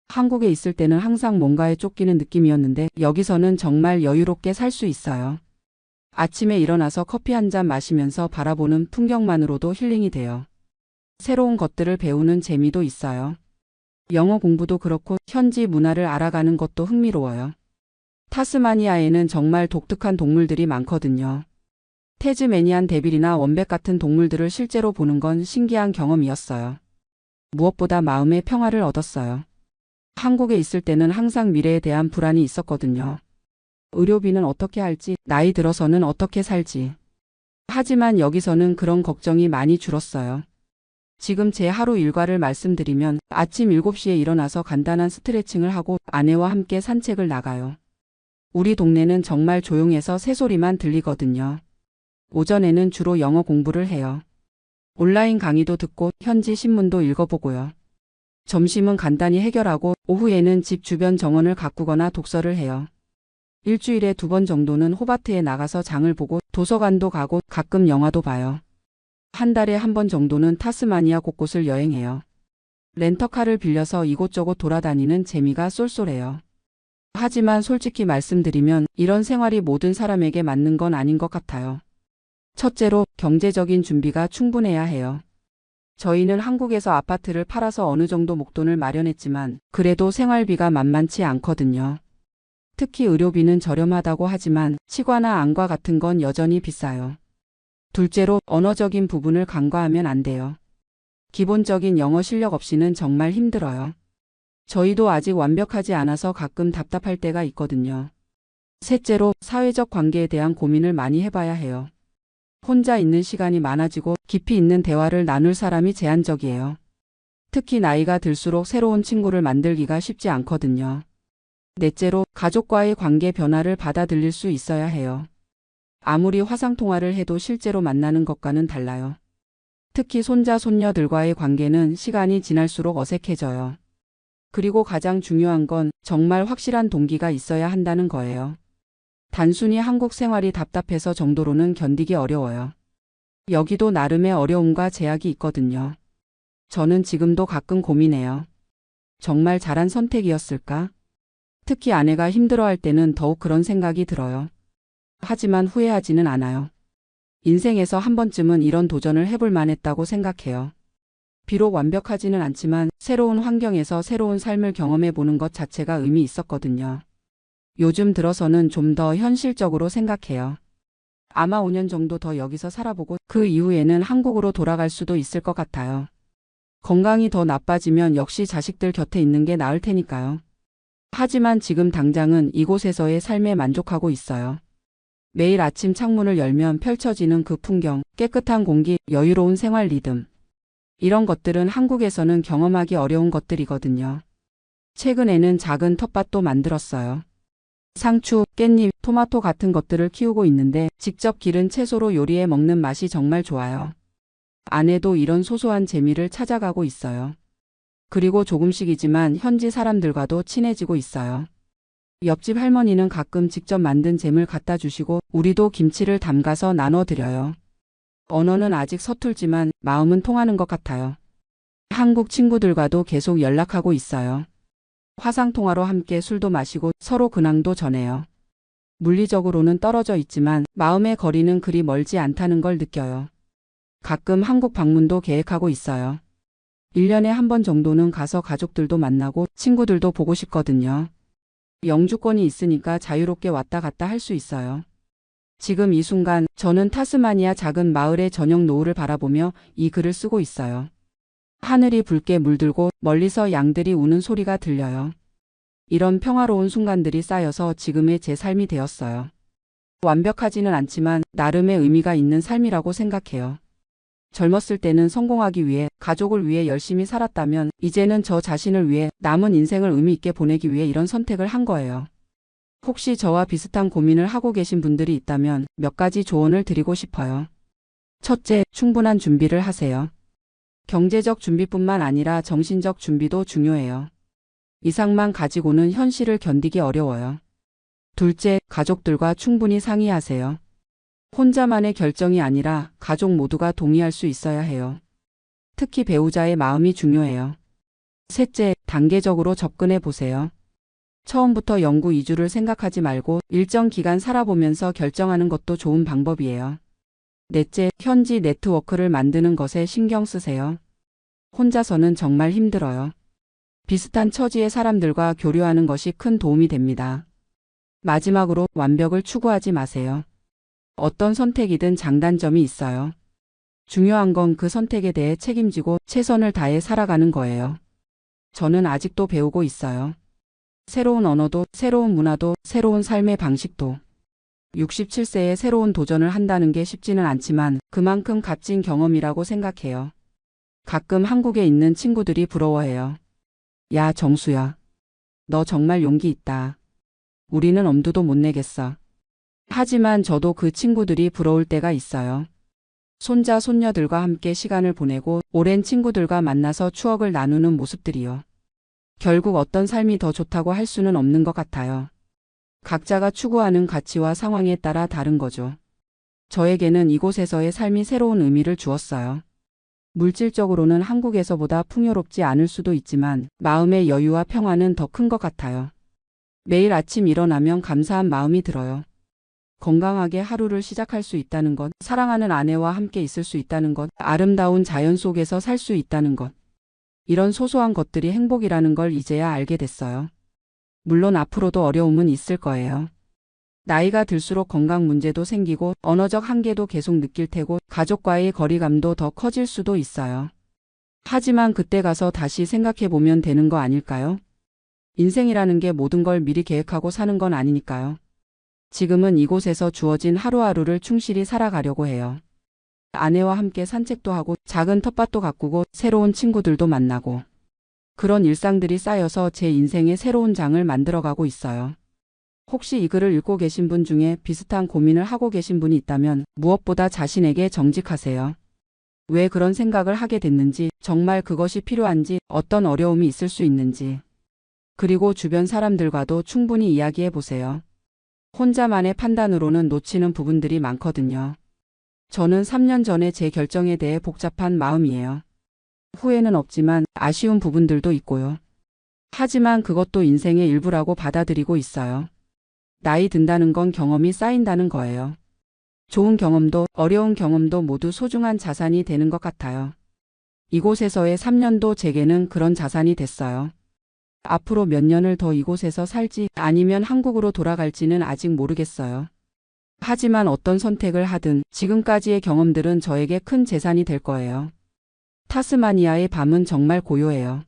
한국에 있을 때는 항상 뭔가에 쫓기는 느낌이었는데 여기서는 정말 여유롭게 살 수 있어요. 아침에 일어나서 커피 한 잔 마시면서 바라보는 풍경만으로도 힐링이 돼요. 새로운 것들을 배우는 재미도 있어요. 영어 공부도 그렇고 현지 문화를 알아가는 것도 흥미로워요. 타스마니아에는 정말 독특한 동물들이 많거든요. 태즈메니안 데빌이나 원백 같은 동물들을 실제로 보는 건 신기한 경험이었어요. 무엇보다 마음의 평화를 얻었어요. 한국에 있을 때는 항상 미래에 대한 불안이 있었거든요. 의료비는 어떻게 할지, 나이 들어서는 어떻게 살지. 하지만 여기서는 그런 걱정이 많이 줄었어요. 지금 제 하루 일과를 말씀드리면 아침 7시에 일어나서 간단한 스트레칭을 하고 아내와 함께 산책을 나가요. 우리 동네는 정말 조용해서 새소리만 들리거든요. 오전에는 주로 영어 공부를 해요. 온라인 강의도 듣고 현지 신문도 읽어보고요. 점심은 간단히 해결하고 오후에는 집 주변 정원을 가꾸거나 독서를 해요. 일주일에 2번 정도는 호바트에 나가서 장을 보고 도서관도 가고 가끔 영화도 봐요. 한 달에 1번 정도는 타스마니아 곳곳을 여행해요. 렌터카를 빌려서 이곳저곳 돌아다니는 재미가 쏠쏠해요. 하지만 솔직히 말씀드리면 이런 생활이 모든 사람에게 맞는 건 아닌 것 같아요. 첫째로 경제적인 준비가 충분해야 해요. 저희는 한국에서 아파트를 팔아서 어느 정도 목돈을 마련했지만 그래도 생활비가 만만치 않거든요. 특히 의료비는 저렴하다고 하지만 치과나 안과 같은 건 여전히 비싸요. 둘째로 언어적인 부분을 간과하면 안 돼요. 기본적인 영어 실력 없이는 정말 힘들어요. 저희도 아직 완벽하지 않아서 가끔 답답할 때가 있거든요. 셋째로 사회적 관계에 대한 고민을 많이 해봐야 해요. 혼자 있는 시간이 많아지고 깊이 있는 대화를 나눌 사람이 제한적이에요. 특히 나이가 들수록 새로운 친구를 만들기가 쉽지 않거든요. 넷째로 가족과의 관계 변화를 받아들일 수 있어야 해요. 아무리 화상통화를 해도 실제로 만나는 것과는 달라요. 특히 손자, 손녀들과의 관계는 시간이 지날수록 어색해져요. 그리고 가장 중요한 건 정말 확실한 동기가 있어야 한다는 거예요. 단순히 한국 생활이 답답해서 정도로는 견디기 어려워요. 여기도 나름의 어려움과 제약이 있거든요. 저는 지금도 가끔 고민해요. 정말 잘한 선택이었을까? 특히 아내가 힘들어할 때는 더욱 그런 생각이 들어요. 하지만 후회하지는 않아요. 인생에서 한 번쯤은 이런 도전을 해볼 만했다고 생각해요. 비록 완벽하지는 않지만 새로운 환경에서 새로운 삶을 경험해 보는 것 자체가 의미 있었거든요. 요즘 들어서는 좀 더 현실적으로 생각해요. 아마 5년 정도 더 여기서 살아보고 그 이후에는 한국으로 돌아갈 수도 있을 것 같아요. 건강이 더 나빠지면 역시 자식들 곁에 있는 게 나을 테니까요. 하지만 지금 당장은 이곳에서의 삶에 만족하고 있어요. 매일 아침 창문을 열면 펼쳐지는 그 풍경, 깨끗한 공기, 여유로운 생활 리듬. 이런 것들은 한국에서는 경험하기 어려운 것들이거든요. 최근에는 작은 텃밭도 만들었어요. 상추, 깻잎, 토마토 같은 것들을 키우고 있는데 직접 기른 채소로 요리해 먹는 맛이 정말 좋아요. 아내도 이런 소소한 재미를 찾아가고 있어요. 그리고 조금씩이지만 현지 사람들과도 친해지고 있어요. 옆집 할머니는 가끔 직접 만든 잼을 갖다 주시고 우리도 김치를 담가서 나눠드려요. 언어는 아직 서툴지만 마음은 통하는 것 같아요. 한국 친구들과도 계속 연락하고 있어요. 화상통화로 함께 술도 마시고 서로 근황도 전해요. 물리적으로는 떨어져 있지만 마음의 거리는 그리 멀지 않다는 걸 느껴요. 가끔 한국 방문도 계획하고 있어요. 1년에 한 번 정도는 가서 가족들도 만나고 친구들도 보고 싶거든요. 영주권이 있으니까 자유롭게 왔다 갔다 할 수 있어요. 지금 이 순간 저는 타스마니아 작은 마을의 저녁 노을을 바라보며 이 글을 쓰고 있어요. 하늘이 붉게 물들고 멀리서 양들이 우는 소리가 들려요. 이런 평화로운 순간들이 쌓여서 지금의 제 삶이 되었어요. 완벽하지는 않지만 나름의 의미가 있는 삶이라고 생각해요. 젊었을 때는 성공하기 위해, 가족을 위해 열심히 살았다면 이제는 저 자신을 위해 남은 인생을 의미 있게 보내기 위해 이런 선택을 한 거예요. 혹시 저와 비슷한 고민을 하고 계신 분들이 있다면 몇 가지 조언을 드리고 싶어요. 첫째, 충분한 준비를 하세요. 경제적 준비뿐만 아니라 정신적 준비도 중요해요. 이상만 가지고는 현실을 견디기 어려워요. 둘째, 가족들과 충분히 상의하세요. 혼자만의 결정이 아니라 가족 모두가 동의할 수 있어야 해요. 특히 배우자의 마음이 중요해요. 셋째, 단계적으로 접근해 보세요. 처음부터 영구 이주를 생각하지 말고 일정 기간 살아보면서 결정하는 것도 좋은 방법이에요. 넷째, 현지 네트워크를 만드는 것에 신경 쓰세요. 혼자서는 정말 힘들어요. 비슷한 처지의 사람들과 교류하는 것이 큰 도움이 됩니다. 마지막으로 완벽을 추구하지 마세요. 어떤 선택이든 장단점이 있어요. 중요한 건 그 선택에 대해 책임지고 최선을 다해 살아가는 거예요. 저는 아직도 배우고 있어요. 새로운 언어도, 새로운 문화도, 새로운 삶의 방식도. 67세에 새로운 도전을 한다는 게 쉽지는 않지만 그만큼 값진 경험이라고 생각해요. 가끔 한국에 있는 친구들이 부러워해요. 야, 정수야. 너 정말 용기 있다. 우리는 엄두도 못 내겠어. 하지만 저도 그 친구들이 부러울 때가 있어요. 손자, 손녀들과 함께 시간을 보내고 오랜 친구들과 만나서 추억을 나누는 모습들이요. 결국 어떤 삶이 더 좋다고 할 수는 없는 것 같아요. 각자가 추구하는 가치와 상황에 따라 다른 거죠. 저에게는 이곳에서의 삶이 새로운 의미를 주었어요. 물질적으로는 한국에서보다 풍요롭지 않을 수도 있지만 마음의 여유와 평화는 더 큰 것 같아요. 매일 아침 일어나면 감사한 마음이 들어요. 건강하게 하루를 시작할 수 있다는 것, 사랑하는 아내와 함께 있을 수 있다는 것, 아름다운 자연 속에서 살 수 있다는 것. 이런 소소한 것들이 행복이라는 걸 이제야 알게 됐어요. 물론 앞으로도 어려움은 있을 거예요. 나이가 들수록 건강 문제도 생기고 언어적 한계도 계속 느낄 테고 가족과의 거리감도 더 커질 수도 있어요. 하지만 그때 가서 다시 생각해 보면 되는 거 아닐까요? 인생이라는 게 모든 걸 미리 계획하고 사는 건 아니니까요. 지금은 이곳에서 주어진 하루하루를 충실히 살아가려고 해요. 아내와 함께 산책도 하고 작은 텃밭도 가꾸고 새로운 친구들도 만나고 그런 일상들이 쌓여서 제 인생의 새로운 장을 만들어가고 있어요. 혹시 이 글을 읽고 계신 분 중에 비슷한 고민을 하고 계신 분이 있다면 무엇보다 자신에게 정직하세요. 왜 그런 생각을 하게 됐는지, 정말 그것이 필요한지, 어떤 어려움이 있을 수 있는지. 그리고 주변 사람들과도 충분히 이야기해 보세요. 혼자만의 판단으로는 놓치는 부분들이 많거든요. 저는 3년 전에 제 결정에 대해 복잡한 마음이에요. 후회는 없지만 아쉬운 부분들도 있고요. 하지만 그것도 인생의 일부라고 받아들이고 있어요. 나이 든다는 건 경험이 쌓인다는 거예요. 좋은 경험도 어려운 경험도 모두 소중한 자산이 되는 것 같아요. 이곳에서의 3년도 제게는 그런 자산이 됐어요. 앞으로 몇 년을 더 이곳에서 살지 아니면 한국으로 돌아갈지는 아직 모르겠어요. 하지만 어떤 선택을 하든 지금까지의 경험들은 저에게 큰 재산이 될 거예요. 타스마니아의 밤은 정말 고요해요.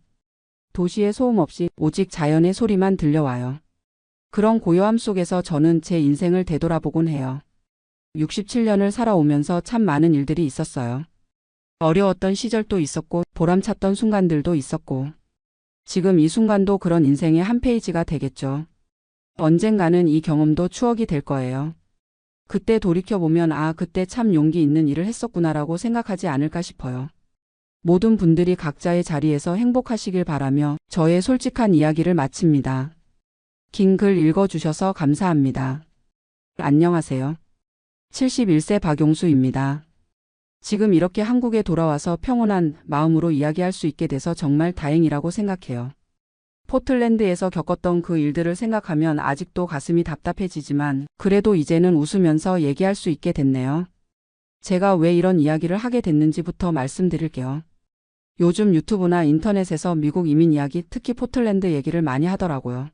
도시의 소음 없이 오직 자연의 소리만 들려와요. 그런 고요함 속에서 저는 제 인생을 되돌아보곤 해요. 67년을 살아오면서 참 많은 일들이 있었어요. 어려웠던 시절도 있었고 보람찼던 순간들도 있었고 지금 이 순간도 그런 인생의 한 페이지가 되겠죠. 언젠가는 이 경험도 추억이 될 거예요. 그때 돌이켜보면 아, 그때 참 용기 있는 일을 했었구나라고 생각하지 않을까 싶어요. 모든 분들이 각자의 자리에서 행복하시길 바라며 저의 솔직한 이야기를 마칩니다. 긴 글 읽어주셔서 감사합니다. 안녕하세요. 71세 박용수입니다. 지금 이렇게 한국에 돌아와서 평온한 마음으로 이야기할 수 있게 돼서 정말 다행이라고 생각해요. 포틀랜드에서 겪었던 그 일들을 생각하면 아직도 가슴이 답답해지지만 그래도 이제는 웃으면서 얘기할 수 있게 됐네요. 제가 왜 이런 이야기를 하게 됐는지부터 말씀드릴게요. 요즘 유튜브나 인터넷에서 미국 이민 이야기, 특히 포틀랜드 얘기를 많이 하더라고요.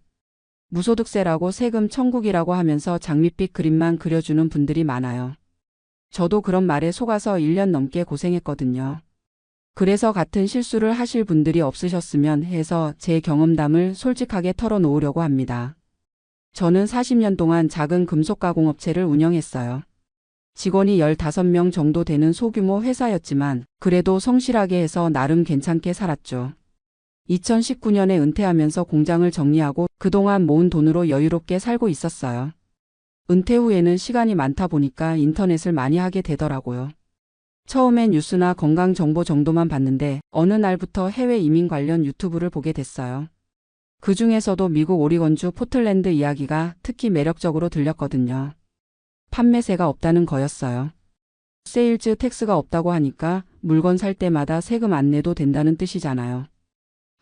무소득세라고 세금 천국이라고 하면서 장밋빛 그림만 그려주는 분들이 많아요. 저도 그런 말에 속아서 1년 넘게 고생했거든요. 그래서 같은 실수를 하실 분들이 없으셨으면 해서 제 경험담을 솔직하게 털어놓으려고 합니다. 저는 40년 동안 작은 금속가공업체를 운영했어요. 직원이 15명 정도 되는 소규모 회사였지만 그래도 성실하게 해서 나름 괜찮게 살았죠. 2019년에 은퇴하면서 공장을 정리하고 그동안 모은 돈으로 여유롭게 살고 있었어요. 은퇴 후에는 시간이 많다 보니까 인터넷을 많이 하게 되더라고요. 처음엔 뉴스나 건강 정보 정도만 봤는데 어느 날부터 해외 이민 관련 유튜브를 보게 됐어요. 그 중에서도 미국 오리건주 포틀랜드 이야기가 특히 매력적으로 들렸거든요. 판매세가 없다는 거였어요. 세일즈 텍스가 없다고 하니까 물건 살 때마다 세금 안 내도 된다는 뜻이잖아요.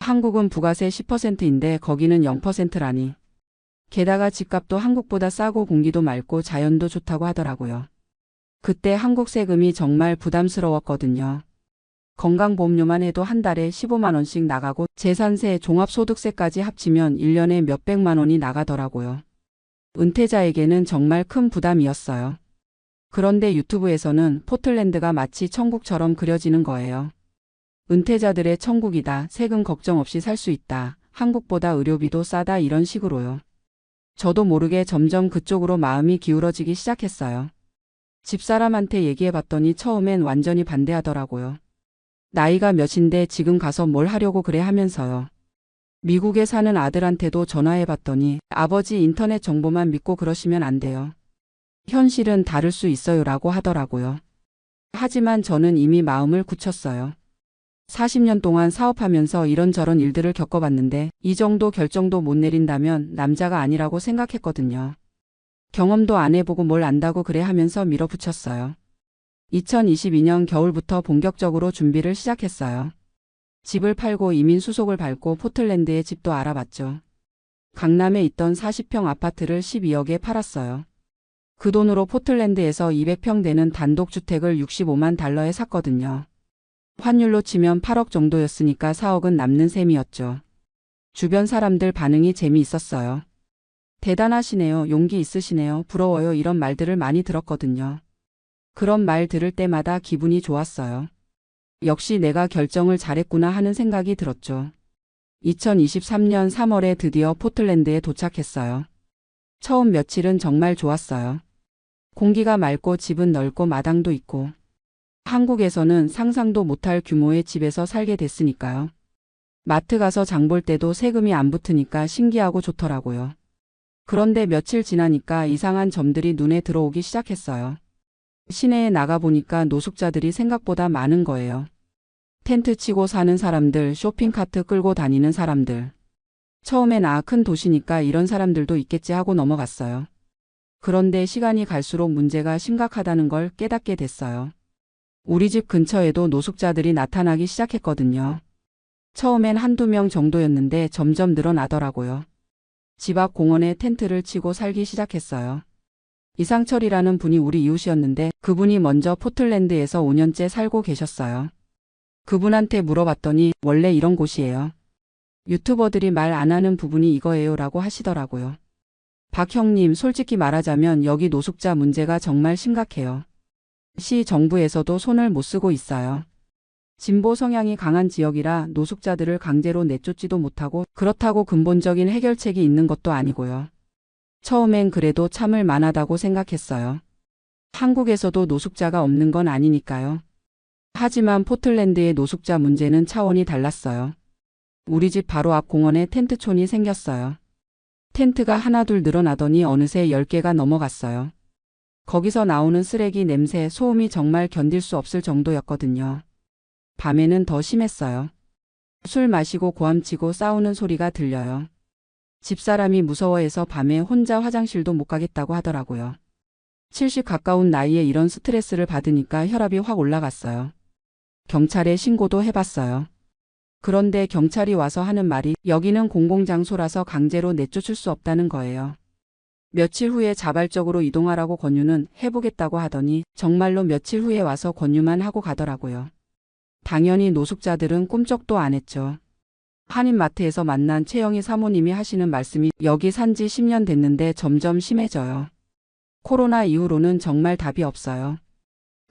한국은 부가세 10%인데 거기는 0%라니. 게다가 집값도 한국보다 싸고 공기도 맑고 자연도 좋다고 하더라고요. 그때 한국 세금이 정말 부담스러웠거든요. 건강보험료만 해도 한 달에 15만 원씩 나가고 재산세, 종합소득세까지 합치면 1년에 몇백만 원이 나가더라고요. 은퇴자에게는 정말 큰 부담이었어요. 그런데 유튜브에서는 포틀랜드가 마치 천국처럼 그려지는 거예요. 은퇴자들의 천국이다. 세금 걱정 없이 살 수 있다. 한국보다 의료비도 싸다. 이런 식으로요. 저도 모르게 점점 그쪽으로 마음이 기울어지기 시작했어요. 집사람한테 얘기해봤더니 처음엔 완전히 반대하더라고요. 나이가 몇인데 지금 가서 뭘 하려고 그래 하면서요. 미국에 사는 아들한테도 전화해봤더니 아버지 인터넷 정보만 믿고 그러시면 안 돼요. 현실은 다를 수 있어요 라고 하더라고요. 하지만 저는 이미 마음을 굳혔어요. 40년 동안 사업하면서 이런저런 일들을 겪어봤는데 이 정도 결정도 못 내린다면 남자가 아니라고 생각했거든요. 경험도 안 해보고 뭘 안다고 그래 하면서 밀어붙였어요. 2022년 겨울부터 본격적으로 준비를 시작했어요. 집을 팔고 이민 수속을 밟고 포틀랜드에 집도 알아봤죠. 강남에 있던 40평 아파트를 12억에 팔았어요. 그 돈으로 포틀랜드에서 200평 되는 단독주택을 65만 달러에 샀거든요. 환율로 치면 8억 정도였으니까 4억은 남는 셈이었죠. 주변 사람들 반응이 재미있었어요. 대단하시네요. 용기 있으시네요. 부러워요. 이런 말들을 많이 들었거든요. 그런 말 들을 때마다 기분이 좋았어요. 역시 내가 결정을 잘했구나 하는 생각이 들었죠. 2023년 3월에 드디어 포틀랜드에 도착했어요. 처음 며칠은 정말 좋았어요. 공기가 맑고 집은 넓고 마당도 있고. 한국에서는 상상도 못할 규모의 집에서 살게 됐으니까요. 마트 가서 장볼 때도 세금이 안 붙으니까 신기하고 좋더라고요. 그런데 며칠 지나니까 이상한 점들이 눈에 들어오기 시작했어요. 시내에 나가보니까 노숙자들이 생각보다 많은 거예요. 텐트 치고 사는 사람들, 쇼핑카트 끌고 다니는 사람들. 처음엔 큰 도시니까 이런 사람들도 있겠지 하고 넘어갔어요. 그런데 시간이 갈수록 문제가 심각하다는 걸 깨닫게 됐어요. 우리 집 근처에도 노숙자들이 나타나기 시작했거든요. 처음엔 한두 명 정도였는데 점점 늘어나더라고요. 집 앞 공원에 텐트를 치고 살기 시작했어요. 이상철이라는 분이 우리 이웃이었는데 그분이 먼저 포틀랜드에서 5년째 살고 계셨어요. 그분한테 물어봤더니 원래 이런 곳이에요. 유튜버들이 말 안 하는 부분이 이거예요 라고 하시더라고요. 박 형님, 솔직히 말하자면 여기 노숙자 문제가 정말 심각해요. 시 정부에서도 손을 못 쓰고 있어요. 진보 성향이 강한 지역이라 노숙자들을 강제로 내쫓지도 못하고 그렇다고 근본적인 해결책이 있는 것도 아니고요. 처음엔 그래도 참을 만하다고 생각했어요. 한국에서도 노숙자가 없는 건 아니니까요. 하지만 포틀랜드의 노숙자 문제는 차원이 달랐어요. 우리 집 바로 앞 공원에 텐트촌이 생겼어요. 텐트가 하나둘 늘어나더니 어느새 10개가 넘어갔어요. 거기서 나오는 쓰레기 냄새, 소음이 정말 견딜 수 없을 정도였거든요. 밤에는 더 심했어요. 술 마시고 고함치고 싸우는 소리가 들려요. 집사람이 무서워해서 밤에 혼자 화장실도 못 가겠다고 하더라고요. 70 가까운 나이에 이런 스트레스를 받으니까 혈압이 확 올라갔어요. 경찰에 신고도 해봤어요. 그런데 경찰이 와서 하는 말이 여기는 공공장소라서 강제로 내쫓을 수 없다는 거예요. 며칠 후에 자발적으로 이동하라고 권유는 해보겠다고 하더니 정말로 며칠 후에 와서 권유만 하고 가더라고요. 당연히 노숙자들은 꿈쩍도 안 했죠. 한인마트에서 만난 최영희 사모님이 하시는 말씀이 여기 산지 10년 됐는데 점점 심해져요. 코로나 이후로는 정말 답이 없어요.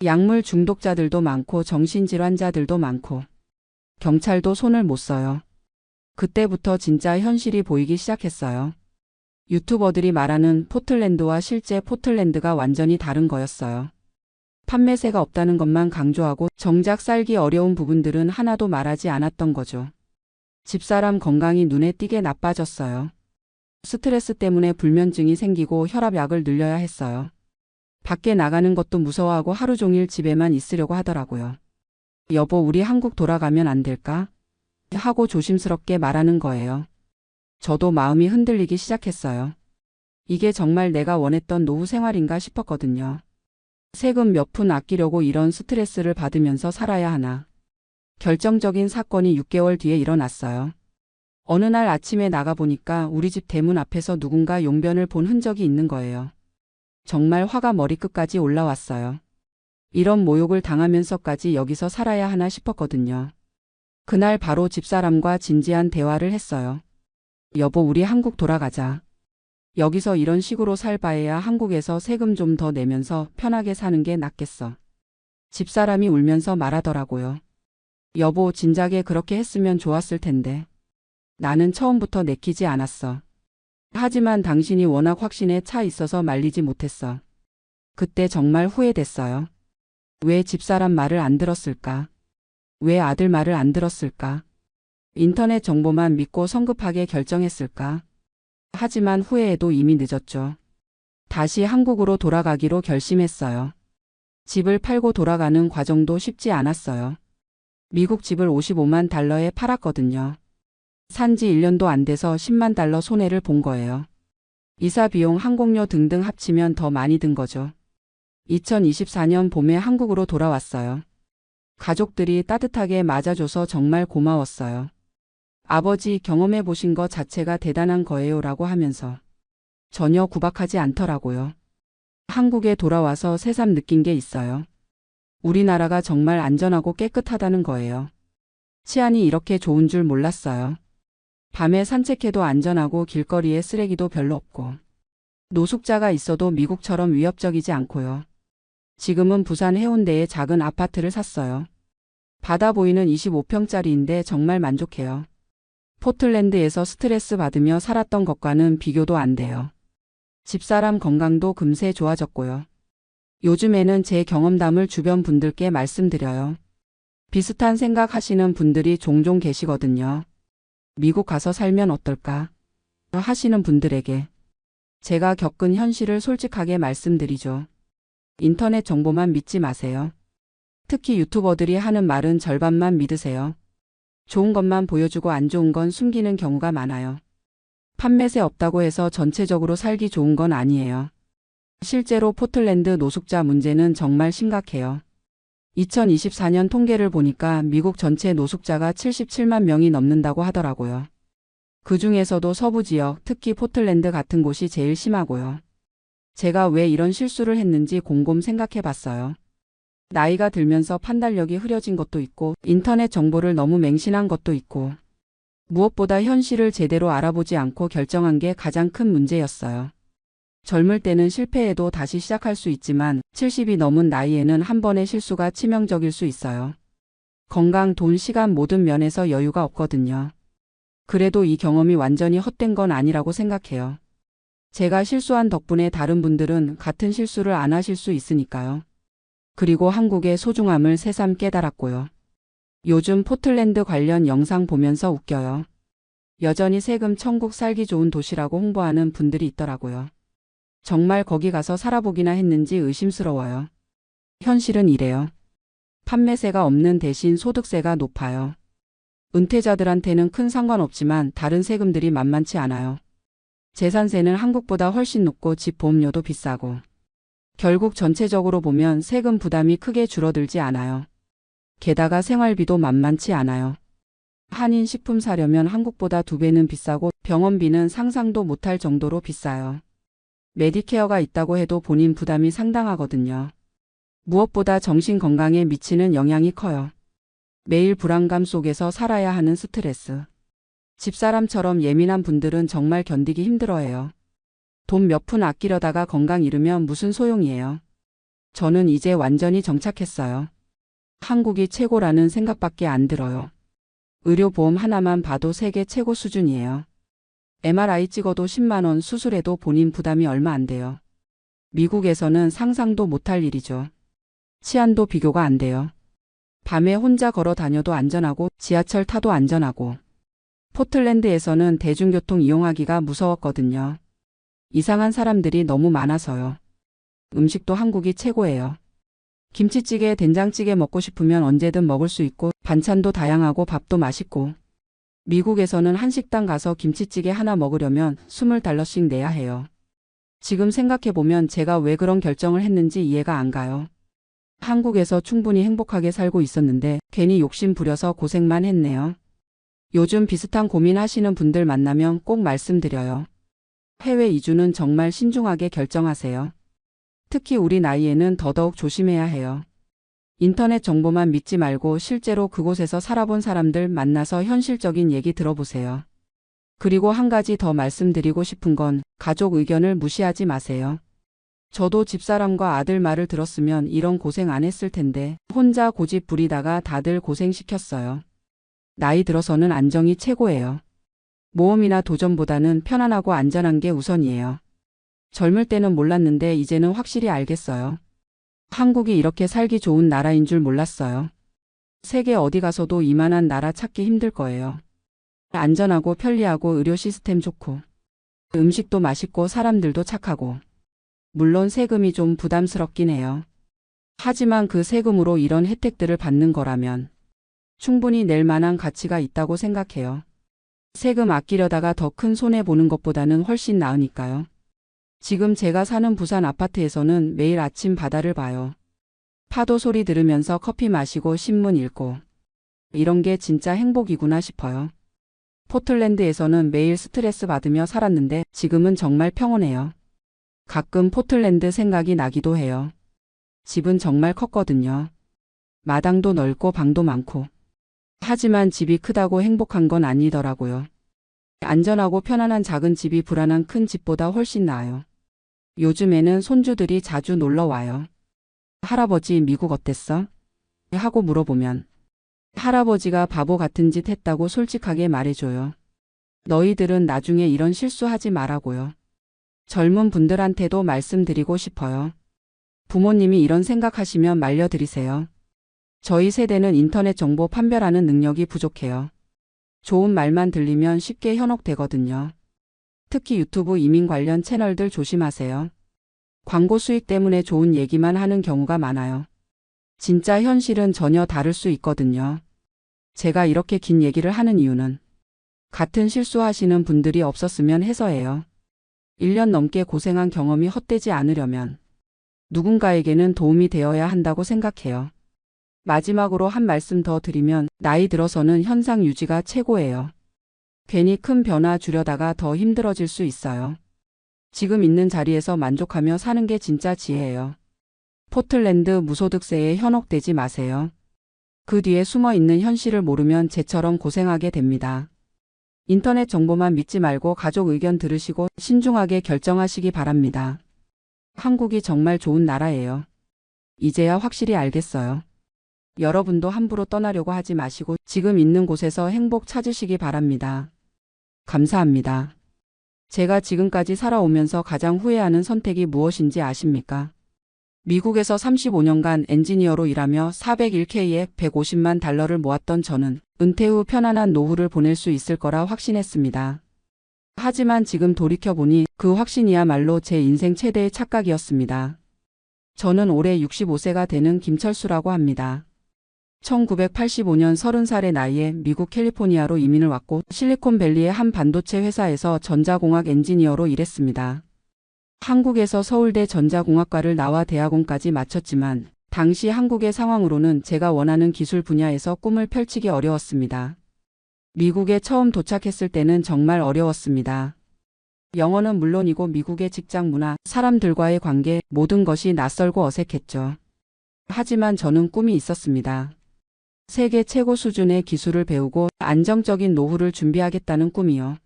약물 중독자들도 많고 정신질환자들도 많고 경찰도 손을 못 써요. 그때부터 진짜 현실이 보이기 시작했어요. 유튜버들이 말하는 포틀랜드와 실제 포틀랜드가 완전히 다른 거였어요. 판매세가 없다는 것만 강조하고 정작 살기 어려운 부분들은 하나도 말하지 않았던 거죠. 집사람 건강이 눈에 띄게 나빠졌어요. 스트레스 때문에 불면증이 생기고 혈압약을 늘려야 했어요. 밖에 나가는 것도 무서워하고 하루 종일 집에만 있으려고 하더라고요. 여보, 우리 한국 돌아가면 안 될까? 하고 조심스럽게 말하는 거예요. 저도 마음이 흔들리기 시작했어요. 이게 정말 내가 원했던 노후 생활인가 싶었거든요. 세금 몇 푼 아끼려고 이런 스트레스를 받으면서 살아야 하나. 결정적인 사건이 6개월 뒤에 일어났어요. 어느 날 아침에 나가보니까 우리 집 대문 앞에서 누군가 용변을 본 흔적이 있는 거예요. 정말 화가 머리끝까지 올라왔어요. 이런 모욕을 당하면서까지 여기서 살아야 하나 싶었거든요. 그날 바로 집사람과 진지한 대화를 했어요. 여보, 우리 한국 돌아가자. 여기서 이런 식으로 살 바에야 한국에서 세금 좀 더 내면서 편하게 사는 게 낫겠어. 집사람이 울면서 말하더라고요. 여보, 진작에 그렇게 했으면 좋았을 텐데. 나는 처음부터 내키지 않았어. 하지만 당신이 워낙 확신에 차 있어서 말리지 못했어. 그때 정말 후회됐어요. 왜 집사람 말을 안 들었을까? 왜 아들 말을 안 들었을까? 인터넷 정보만 믿고 성급하게 결정했을까? 하지만 후회해도 이미 늦었죠. 다시 한국으로 돌아가기로 결심했어요. 집을 팔고 돌아가는 과정도 쉽지 않았어요. 미국 집을 55만 달러에 팔았거든요. 산지 1년도 안 돼서 10만 달러 손해를 본 거예요. 이사 비용, 항공료 등등 합치면 더 많이 든 거죠. 2024년 봄에 한국으로 돌아왔어요. 가족들이 따뜻하게 맞아줘서 정말 고마웠어요. 아버지, 경험해 보신 것 자체가 대단한 거예요 라고 하면서 전혀 구박하지 않더라고요. 한국에 돌아와서 새삼 느낀 게 있어요. 우리나라가 정말 안전하고 깨끗하다는 거예요. 치안이 이렇게 좋은 줄 몰랐어요. 밤에 산책해도 안전하고 길거리에 쓰레기도 별로 없고 노숙자가 있어도 미국처럼 위협적이지 않고요. 지금은 부산 해운대에 작은 아파트를 샀어요. 바다 보이는 25평짜리인데 정말 만족해요. 포틀랜드에서 스트레스 받으며 살았던 것과는 비교도 안 돼요. 집사람 건강도 금세 좋아졌고요. 요즘에는 제 경험담을 주변 분들께 말씀드려요. 비슷한 생각 하시는 분들이 종종 계시거든요. 미국 가서 살면 어떨까? 하시는 분들에게 제가 겪은 현실을 솔직하게 말씀드리죠. 인터넷 정보만 믿지 마세요. 특히 유튜버들이 하는 말은 절반만 믿으세요. 좋은 것만 보여주고 안 좋은 건 숨기는 경우가 많아요. 판매세 없다고 해서 전체적으로 살기 좋은 건 아니에요. 실제로 포틀랜드 노숙자 문제는 정말 심각해요. 2024년 통계를 보니까 미국 전체 노숙자가 77만 명이 넘는다고 하더라고요. 그 중에서도 서부 지역, 특히 포틀랜드 같은 곳이 제일 심하고요. 제가 왜 이런 실수를 했는지 곰곰 생각해 봤어요. 나이가 들면서 판단력이 흐려진 것도 있고 인터넷 정보를 너무 맹신한 것도 있고 무엇보다 현실을 제대로 알아보지 않고 결정한 게 가장 큰 문제였어요. 젊을 때는 실패해도 다시 시작할 수 있지만 70이 넘은 나이에는 한 번의 실수가 치명적일 수 있어요. 건강, 돈, 시간 모든 면에서 여유가 없거든요. 그래도 이 경험이 완전히 헛된 건 아니라고 생각해요. 제가 실수한 덕분에 다른 분들은 같은 실수를 안 하실 수 있으니까요. 그리고 한국의 소중함을 새삼 깨달았고요. 요즘 포틀랜드 관련 영상 보면서 웃겨요. 여전히 세금 천국 살기 좋은 도시라고 홍보하는 분들이 있더라고요. 정말 거기 가서 살아보기나 했는지 의심스러워요. 현실은 이래요. 판매세가 없는 대신 소득세가 높아요. 은퇴자들한테는 큰 상관없지만 다른 세금들이 만만치 않아요. 재산세는 한국보다 훨씬 높고 집 보험료도 비싸고. 결국 전체적으로 보면 세금 부담이 크게 줄어들지 않아요. 게다가 생활비도 만만치 않아요. 한인 식품 사려면 한국보다 2배는 비싸고 병원비는 상상도 못할 정도로 비싸요. 메디케어가 있다고 해도 본인 부담이 상당하거든요. 무엇보다 정신 건강에 미치는 영향이 커요. 매일 불안감 속에서 살아야 하는 스트레스. 집사람처럼 예민한 분들은 정말 견디기 힘들어해요. 돈 몇 푼 아끼려다가 건강 잃으면 무슨 소용이에요. 저는 이제 완전히 정착했어요. 한국이 최고라는 생각밖에 안 들어요. 의료보험 하나만 봐도 세계 최고 수준이에요. MRI 찍어도 10만 원, 수술해도 본인 부담이 얼마 안 돼요. 미국에서는 상상도 못할 일이죠. 치안도 비교가 안 돼요. 밤에 혼자 걸어 다녀도 안전하고 지하철 타도 안전하고. 포틀랜드에서는 대중교통 이용하기가 무서웠거든요. 이상한 사람들이 너무 많아서요. 음식도 한국이 최고예요. 김치찌개, 된장찌개 먹고 싶으면 언제든 먹을 수 있고 반찬도 다양하고 밥도 맛있고. 미국에서는 한식당 가서 김치찌개 하나 먹으려면 $20씩 내야 해요. 지금 생각해보면 제가 왜 그런 결정을 했는지 이해가 안 가요. 한국에서 충분히 행복하게 살고 있었는데 괜히 욕심 부려서 고생만 했네요. 요즘 비슷한 고민하시는 분들 만나면 꼭 말씀드려요. 해외 이주는 정말 신중하게 결정하세요. 특히 우리 나이에는 더더욱 조심해야 해요. 인터넷 정보만 믿지 말고 실제로 그곳에서 살아본 사람들 만나서 현실적인 얘기 들어보세요. 그리고 한 가지 더 말씀드리고 싶은 건 가족 의견을 무시하지 마세요. 저도 집사람과 아들 말을 들었으면 이런 고생 안 했을 텐데 혼자 고집 부리다가 다들 고생시켰어요. 나이 들어서는 안정이 최고예요. 모험이나 도전보다는 편안하고 안전한 게 우선이에요. 젊을 때는 몰랐는데 이제는 확실히 알겠어요. 한국이 이렇게 살기 좋은 나라인 줄 몰랐어요. 세계 어디 가서도 이만한 나라 찾기 힘들 거예요. 안전하고 편리하고 의료 시스템 좋고 음식도 맛있고 사람들도 착하고. 물론 세금이 좀 부담스럽긴 해요. 하지만 그 세금으로 이런 혜택들을 받는 거라면 충분히 낼 만한 가치가 있다고 생각해요. 세금 아끼려다가 더 큰 손해 보는 것보다는 훨씬 나으니까요. 지금 제가 사는 부산 아파트에서는 매일 아침 바다를 봐요. 파도 소리 들으면서 커피 마시고 신문 읽고. 이런 게 진짜 행복이구나 싶어요. 포틀랜드에서는 매일 스트레스 받으며 살았는데 지금은 정말 평온해요. 가끔 포틀랜드 생각이 나기도 해요. 집은 정말 컸거든요. 마당도 넓고 방도 많고. 하지만 집이 크다고 행복한 건 아니더라고요. 안전하고 편안한 작은 집이 불안한 큰 집보다 훨씬 나아요. 요즘에는 손주들이 자주 놀러 와요. 할아버지 미국 어땠어? 하고 물어보면 할아버지가 바보 같은 짓 했다고 솔직하게 말해줘요. 너희들은 나중에 이런 실수하지 말라고요. 젊은 분들한테도 말씀드리고 싶어요. 부모님이 이런 생각하시면 말려드리세요. 저희 세대는 인터넷 정보 판별하는 능력이 부족해요. 좋은 말만 들리면 쉽게 현혹되거든요. 특히 유튜브 이민 관련 채널들 조심하세요. 광고 수익 때문에 좋은 얘기만 하는 경우가 많아요. 진짜 현실은 전혀 다를 수 있거든요. 제가 이렇게 긴 얘기를 하는 이유는 같은 실수하시는 분들이 없었으면 해서예요. 1년 넘게 고생한 경험이 헛되지 않으려면 누군가에게는 도움이 되어야 한다고 생각해요. 마지막으로 한 말씀 더 드리면 나이 들어서는 현상 유지가 최고예요. 괜히 큰 변화 주려다가 더 힘들어질 수 있어요. 지금 있는 자리에서 만족하며 사는 게 진짜 지혜예요. 포틀랜드 무소득세에 현혹되지 마세요. 그 뒤에 숨어 있는 현실을 모르면 쟤처럼 고생하게 됩니다. 인터넷 정보만 믿지 말고 가족 의견 들으시고 신중하게 결정하시기 바랍니다. 한국이 정말 좋은 나라예요. 이제야 확실히 알겠어요. 여러분도 함부로 떠나려고 하지 마시고 지금 있는 곳에서 행복 찾으시기 바랍니다. 감사합니다. 제가 지금까지 살아오면서 가장 후회하는 선택이 무엇인지 아십니까? 미국에서 35년간 엔지니어로 일하며 401k에 $150만 달러를 모았던 저는 은퇴 후 편안한 노후를 보낼 수 있을 거라 확신했습니다. 하지만 지금 돌이켜보니 그 확신이야말로 제 인생 최대의 착각이었습니다. 저는 올해 65세가 되는 김철수라고 합니다. 1985년 30살의 나이에 미국 캘리포니아로 이민을 왔고 실리콘밸리의 한 반도체 회사에서 전자공학 엔지니어로 일했습니다. 한국에서 서울대 전자공학과를 나와 대학원까지 마쳤지만 당시 한국의 상황으로는 제가 원하는 기술 분야에서 꿈을 펼치기 어려웠습니다. 미국에 처음 도착했을 때는 정말 어려웠습니다. 영어는 물론이고 미국의 직장 문화, 사람들과의 관계, 모든 것이 낯설고 어색했죠. 하지만 저는 꿈이 있었습니다. 세계 최고 수준의 기술을 배우고 안정적인 노후를 준비하겠다는 꿈이요.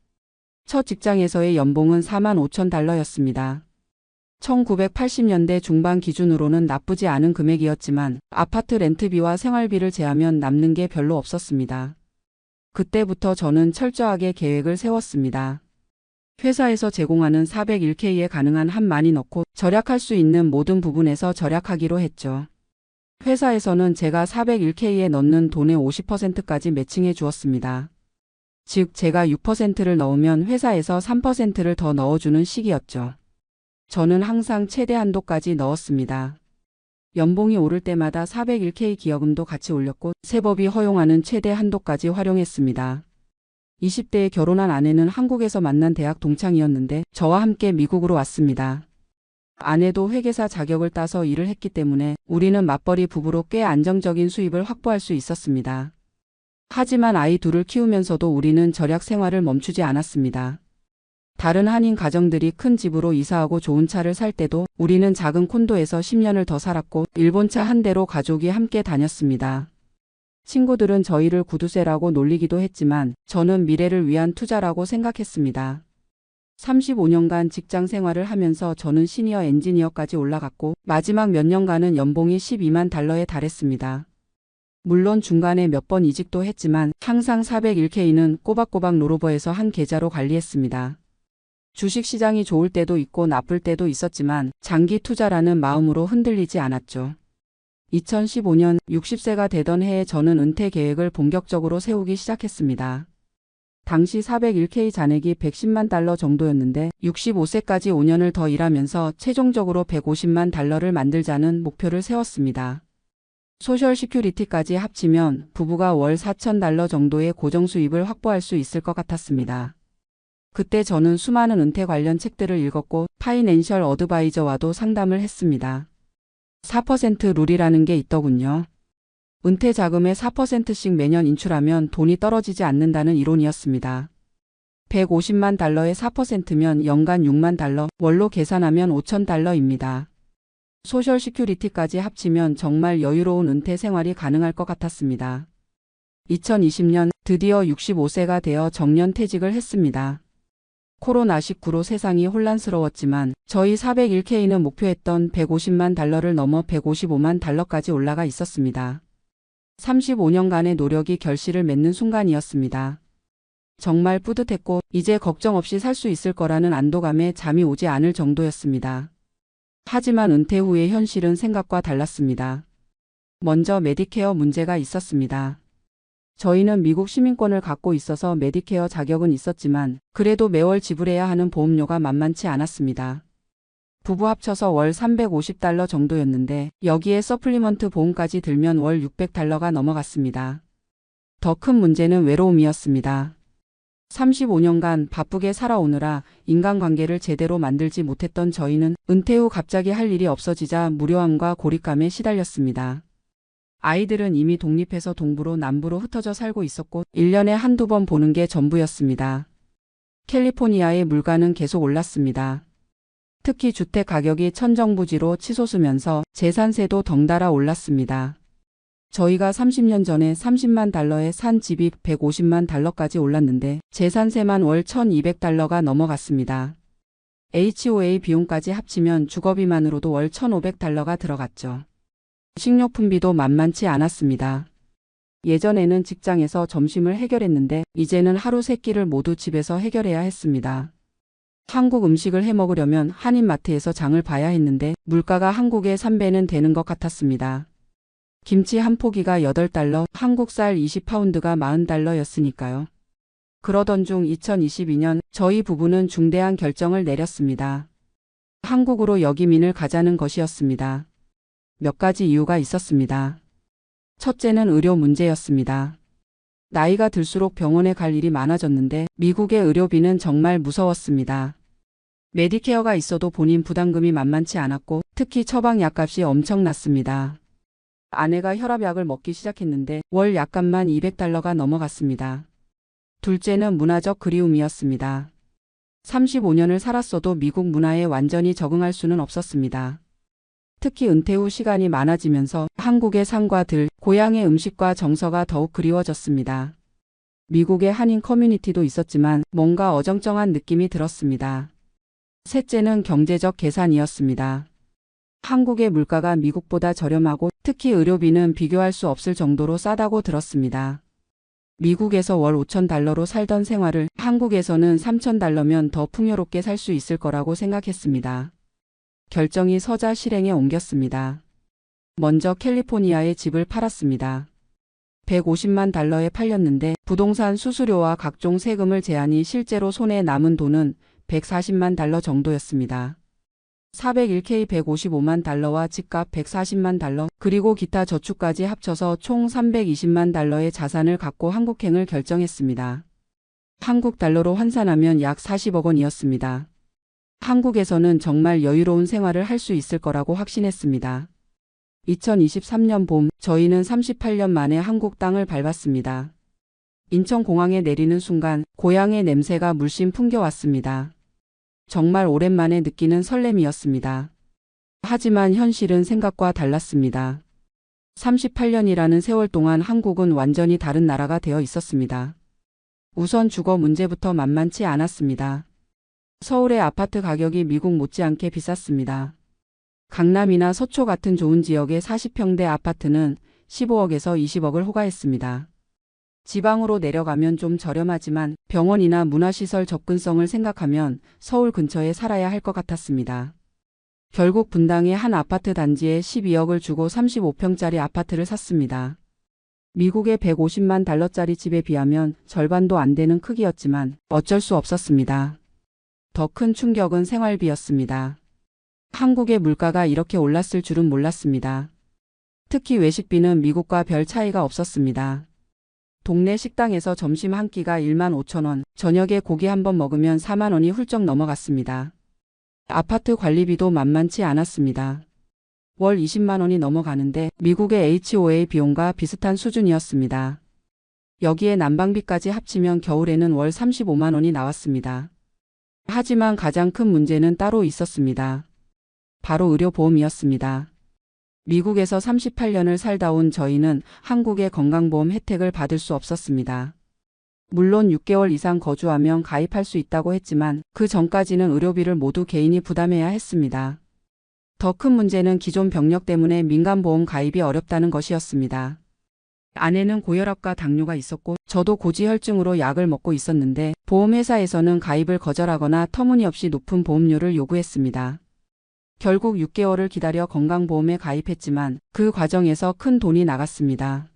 첫 직장에서의 연봉은 45,000달러였습니다. 1980년대 중반 기준으로는 나쁘지 않은 금액이었지만 아파트 렌트비와 생활비를 제하면 남는 게 별로 없었습니다. 그때부터 저는 철저하게 계획을 세웠습니다. 회사에서 제공하는 401k에 가능한 한 많이 넣고 절약할 수 있는 모든 부분에서 절약하기로 했죠. 회사에서는 제가 401k에 넣는 돈의 50%까지 매칭해 주었습니다. 즉 제가 6%를 넣으면 회사에서 3%를 더 넣어주는 식이었죠. 저는 항상 최대 한도까지 넣었습니다. 연봉이 오를 때마다 401k 기여금도 같이 올렸고 세법이 허용하는 최대 한도까지 활용했습니다. 20대에 결혼한 아내는 한국에서 만난 대학 동창이었는데 저와 함께 미국으로 왔습니다. 아내도 회계사 자격을 따서 일을 했기 때문에 우리는 맞벌이 부부로 꽤 안정적인 수입을 확보할 수 있었습니다. 하지만 아이 둘을 키우면서도 우리는 절약 생활을 멈추지 않았습니다. 다른 한인 가정들이 큰 집으로 이사하고 좋은 차를 살 때도 우리는 작은 콘도에서 10년을 더 살았고 일본차 한 대로 가족이 함께 다녔습니다. 친구들은 저희를 구두쇠라고 놀리기도 했지만 저는 미래를 위한 투자라고 생각했습니다. 35년간 직장 생활을 하면서 저는 시니어 엔지니어까지 올라갔고 마지막 몇 년간은 연봉이 12만 달러에 달했습니다. 물론 중간에 몇 번 이직도 했지만 항상 401k는 꼬박꼬박 롤오버해서 한 계좌로 관리했습니다. 주식시장이 좋을 때도 있고 나쁠 때도 있었지만 장기 투자라는 마음으로 흔들리지 않았죠. 2015년 60세가 되던 해에 저는 은퇴 계획을 본격적으로 세우기 시작했습니다. 당시 401k 잔액이 110만 달러 정도였는데 65세까지 5년을 더 일하면서 최종적으로 150만 달러를 만들자는 목표를 세웠습니다. 소셜 시큐리티까지 합치면 부부가 월 4,000달러 정도의 고정 수입을 확보할 수 있을 것 같았습니다. 그때 저는 수많은 은퇴 관련 책들을 읽었고 파이낸셜 어드바이저와도 상담을 했습니다. 4% 룰이라는 게 있더군요. 은퇴 자금의 4%씩 매년 인출하면 돈이 떨어지지 않는다는 이론이었습니다. 150만 달러의 4%면 연간 6만 달러, 월로 계산하면 5,000달러입니다. 소셜 시큐리티까지 합치면 정말 여유로운 은퇴 생활이 가능할 것 같았습니다. 2020년 드디어 65세가 되어 정년퇴직을 했습니다. 코로나19로 세상이 혼란스러웠지만 저희 401k는 목표했던 150만 달러를 넘어 155만 달러까지 올라가 있었습니다. 35년간의 노력이 결실을 맺는 순간이었습니다. 정말 뿌듯했고 이제 걱정 없이 살 수 있을 거라는 안도감에 잠이 오지 않을 정도였습니다. 하지만 은퇴 후의 현실은 생각과 달랐습니다. 먼저 메디케어 문제가 있었습니다. 저희는 미국 시민권을 갖고 있어서 메디케어 자격은 있었지만 그래도 매월 지불해야 하는 보험료가 만만치 않았습니다. 부부 합쳐서 월 350달러 정도였는데 여기에 서플리먼트 보험까지 들면 월 600달러가 넘어갔습니다. 더 큰 문제는 외로움이었습니다. 35년간 바쁘게 살아오느라 인간관계를 제대로 만들지 못했던 저희는 은퇴 후 갑자기 할 일이 없어지자 무료함과 고립감에 시달렸습니다. 아이들은 이미 독립해서 동부로 남부로 흩어져 살고 있었고 1년에 한두 번 보는 게 전부였습니다. 캘리포니아의 물가는 계속 올랐습니다. 특히 주택 가격이 천정부지로 치솟으면서 재산세도 덩달아 올랐습니다. 저희가 30년 전에 30만 달러에 산 집이 150만 달러까지 올랐는데 재산세만 월 1,200달러가 넘어갔습니다. HOA 비용까지 합치면 주거비만으로도 월 1,500달러가 들어갔죠. 식료품비도 만만치 않았습니다. 예전에는 직장에서 점심을 해결했는데 이제는 하루 세 끼를 모두 집에서 해결해야 했습니다. 한국 음식을 해먹으려면 한인마트에서 장을 봐야 했는데 물가가 한국의 3배는 되는 것 같았습니다. 김치 한 포기가 8달러, 한국 쌀 20파운드가 40달러였으니까요. 그러던 중 2022년 저희 부부는 중대한 결정을 내렸습니다. 한국으로 역이민을 가자는 것이었습니다. 몇 가지 이유가 있었습니다. 첫째는 의료 문제였습니다. 나이가 들수록 병원에 갈 일이 많아졌는데 미국의 의료비는 정말 무서웠습니다. 메디케어가 있어도 본인 부담금이 만만치 않았고 특히 처방 약값이 엄청났습니다. 아내가 혈압약을 먹기 시작했는데 월 약값만 $200가 넘어갔습니다. 둘째는 문화적 그리움이었습니다. 35년을 살았어도 미국 문화에 완전히 적응할 수는 없었습니다. 특히 은퇴 후 시간이 많아지면서 한국의 삶과 들, 고향의 음식과 정서가 더욱 그리워졌습니다. 미국의 한인 커뮤니티도 있었지만 뭔가 어정쩡한 느낌이 들었습니다. 셋째는 경제적 계산이었습니다. 한국의 물가가 미국보다 저렴하고 특히 의료비는 비교할 수 없을 정도로 싸다고 들었습니다. 미국에서 월 $5,000로 살던 생활을 한국에서는 $3,000면 더 풍요롭게 살 수 있을 거라고 생각했습니다. 결정이 서자 실행에 옮겼습니다. 먼저 캘리포니아에 집을 팔았습니다. $150만 팔렸는데 부동산 수수료와 각종 세금을 제하니 실제로 손에 남은 돈은 $140만 정도였습니다. 401k $155만 집값 $140만 그리고 기타 저축까지 합쳐서 총 $320만 자산을 갖고 한국행을 결정했습니다. 한국 달러로 환산하면 약 40억 원이었습니다. 한국에서는 정말 여유로운 생활을 할 수 있을 거라고 확신했습니다. 2023년 봄 저희는 38년 만에 한국 땅을 밟았습니다. 인천공항에 내리는 순간 고향의 냄새가 물씬 풍겨왔습니다. 정말 오랜만에 느끼는 설렘이었습니다. 하지만 현실은 생각과 달랐습니다. 38년이라는 세월 동안 한국은 완전히 다른 나라가 되어 있었습니다. 우선 주거 문제부터 만만치 않았습니다. 서울의 아파트 가격이 미국 못지않게 비쌌습니다. 강남이나 서초 같은 좋은 지역의 40평대 아파트는 15억에서 20억을 호가했습니다. 지방으로 내려가면 좀 저렴하지만 병원이나 문화시설 접근성을 생각하면 서울 근처에 살아야 할 것 같았습니다. 결국 분당의 한 아파트 단지에 12억을 주고 35평짜리 아파트를 샀습니다. 미국의 $150만 집에 비하면 절반도 안 되는 크기였지만 어쩔 수 없었습니다. 더 큰 충격은 생활비였습니다. 한국의 물가가 이렇게 올랐을 줄은 몰랐습니다. 특히 외식비는 미국과 별 차이가 없었습니다. 동네 식당에서 점심 한 끼가 15,000원, 저녁에 고기 한 번 먹으면 4만 원이 훌쩍 넘어갔습니다. 아파트 관리비도 만만치 않았습니다. 월 20만 원이 넘어가는데 미국의 HOA 비용과 비슷한 수준이었습니다. 여기에 난방비까지 합치면 겨울에는 월 35만 원이 나왔습니다. 하지만 가장 큰 문제는 따로 있었습니다. 바로 의료보험이었습니다. 미국에서 38년을 살다 온 저희는 한국의 건강보험 혜택을 받을 수 없었습니다. 물론 6개월 이상 거주하면 가입할 수 있다고 했지만 그 전까지는 의료비를 모두 개인이 부담해야 했습니다. 더 큰 문제는 기존 병력 때문에 민간보험 가입이 어렵다는 것이었습니다. 아내는 고혈압과 당뇨가 있었고 저도 고지혈증으로 약을 먹고 있었는데 보험회사에서는 가입을 거절하거나 터무니없이 높은 보험료를 요구했습니다. 결국 6개월을 기다려 건강보험에 가입했지만 그 과정에서 큰 돈이 나갔습니다.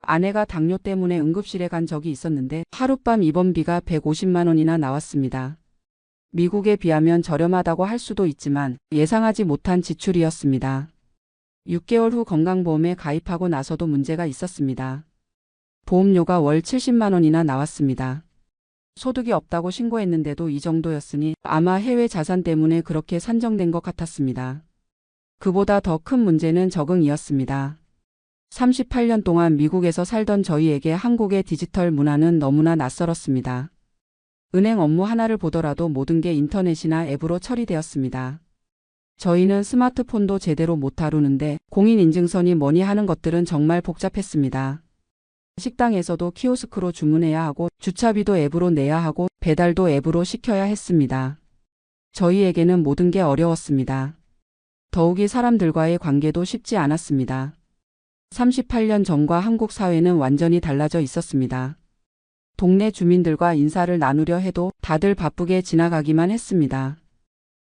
아내가 당뇨 때문에 응급실에 간 적이 있었는데 하룻밤 입원비가 150만 원이나 나왔습니다. 미국에 비하면 저렴하다고 할 수도 있지만 예상하지 못한 지출이었습니다. 6개월 후 건강보험에 가입하고 나서도 문제가 있었습니다. 보험료가 월 70만 원이나 나왔습니다. 소득이 없다고 신고했는데도 이 정도였으니 아마 해외 자산 때문에 그렇게 산정된 것 같았습니다. 그보다 더 큰 문제는 적응이었습니다. 38년 동안 미국에서 살던 저희에게 한국의 디지털 문화는 너무나 낯설었습니다. 은행 업무 하나를 보더라도 모든 게 인터넷이나 앱으로 처리되었습니다. 저희는 스마트폰도 제대로 못 다루는데 공인인증서니 뭐니 하는 것들은 정말 복잡했습니다. 식당에서도 키오스크로 주문해야 하고 주차비도 앱으로 내야 하고 배달도 앱으로 시켜야 했습니다. 저희에게는 모든 게 어려웠습니다. 더욱이 사람들과의 관계도 쉽지 않았습니다. 38년 전과 한국 사회는 완전히 달라져 있었습니다. 동네 주민들과 인사를 나누려 해도 다들 바쁘게 지나가기만 했습니다.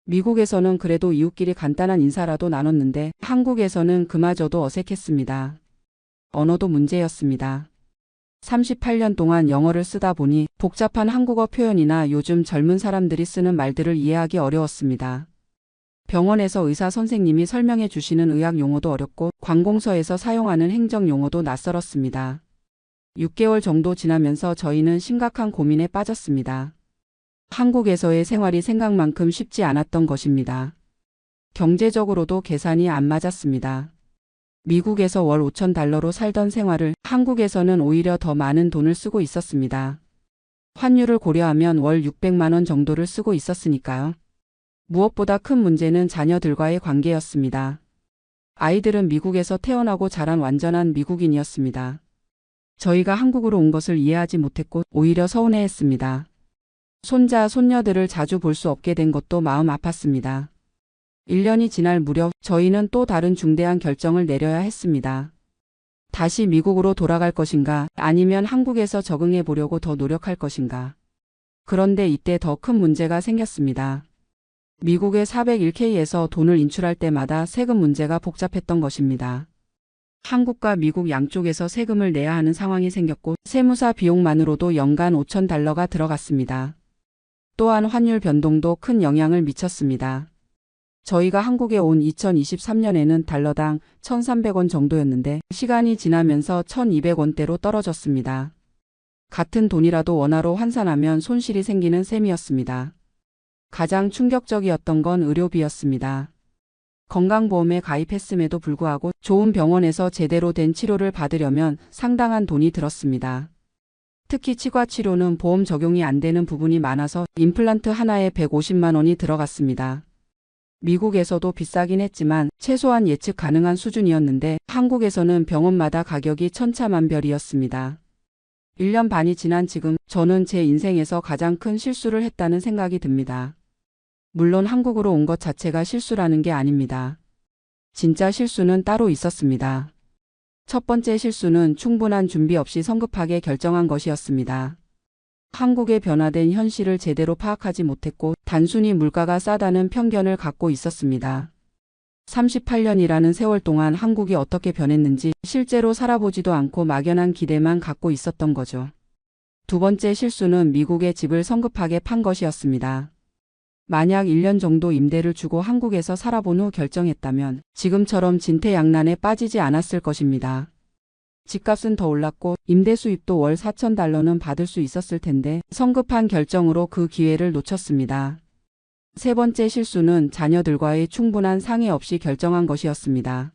미국에서는 그래도 이웃끼리 간단한 인사라도 나눴는데 한국에서는 그마저도 어색했습니다. 언어도 문제였습니다. 38년 동안 영어를 쓰다 보니 복잡한 한국어 표현이나 요즘 젊은 사람들이 쓰는 말들을 이해하기 어려웠습니다. 병원에서 의사 선생님이 설명해 주시는 의학 용어도 어렵고 관공서에서 사용하는 행정 용어도 낯설었습니다. 6개월 정도 지나면서 저희는 심각한 고민에 빠졌습니다. 한국에서의 생활이 생각만큼 쉽지 않았던 것입니다. 경제적으로도 계산이 안 맞았습니다. 미국에서 월 5,000달러로 살던 생활을 한국에서는 오히려 더 많은 돈을 쓰고 있었습니다. 환율을 고려하면 월 600만 원 정도를 쓰고 있었으니까요. 무엇보다 큰 문제는 자녀들과의 관계였습니다. 아이들은 미국에서 태어나고 자란 완전한 미국인이었습니다. 저희가 한국으로 온 것을 이해하지 못했고 오히려 서운해했습니다. 손자, 손녀들을 자주 볼 수 없게 된 것도 마음 아팠습니다. 1년이 지날 무렵 저희는 또 다른 중대한 결정을 내려야 했습니다. 다시 미국으로 돌아갈 것인가 아니면 한국에서 적응해 보려고 더 노력할 것인가. 그런데 이때 더 큰 문제가 생겼습니다. 미국의 401k에서 돈을 인출할 때마다 세금 문제가 복잡했던 것입니다. 한국과 미국 양쪽에서 세금을 내야 하는 상황이 생겼고 세무사 비용만으로도 연간 5,000달러가 들어갔습니다. 또한 환율 변동도 큰 영향을 미쳤습니다. 저희가 한국에 온 2023년에는 달러당 1,300원 정도였는데 시간이 지나면서 1,200원대로 떨어졌습니다. 같은 돈이라도 원화로 환산하면 손실이 생기는 셈이었습니다. 가장 충격적이었던 건 의료비였습니다. 건강보험에 가입했음에도 불구하고 좋은 병원에서 제대로 된 치료를 받으려면 상당한 돈이 들었습니다. 특히 치과 치료는 보험 적용이 안 되는 부분이 많아서 임플란트 하나에 150만 원이 들어갔습니다. 미국에서도 비싸긴 했지만 최소한 예측 가능한 수준이었는데 한국에서는 병원마다 가격이 천차만별이었습니다. 1년 반이 지난 지금 저는 제 인생에서 가장 큰 실수를 했다는 생각이 듭니다. 물론 한국으로 온 것 자체가 실수라는 게 아닙니다. 진짜 실수는 따로 있었습니다. 첫 번째 실수는 충분한 준비 없이 성급하게 결정한 것이었습니다. 한국의 변화된 현실을 제대로 파악하지 못했고 단순히 물가가 싸다는 편견을 갖고 있었습니다. 38년이라는 세월 동안 한국이 어떻게 변했는지 실제로 살아보지도 않고 막연한 기대만 갖고 있었던 거죠. 두 번째 실수는 미국의 집을 성급하게 판 것이었습니다. 만약 1년 정도 임대를 주고 한국에서 살아본 후 결정했다면 지금처럼 진퇴양난에 빠지지 않았을 것입니다. 집값은 더 올랐고 임대 수입도 월 4,000달러는 받을 수 있었을 텐데 성급한 결정으로 그 기회를 놓쳤습니다. 세 번째 실수는 자녀들과의 충분한 상의 없이 결정한 것이었습니다.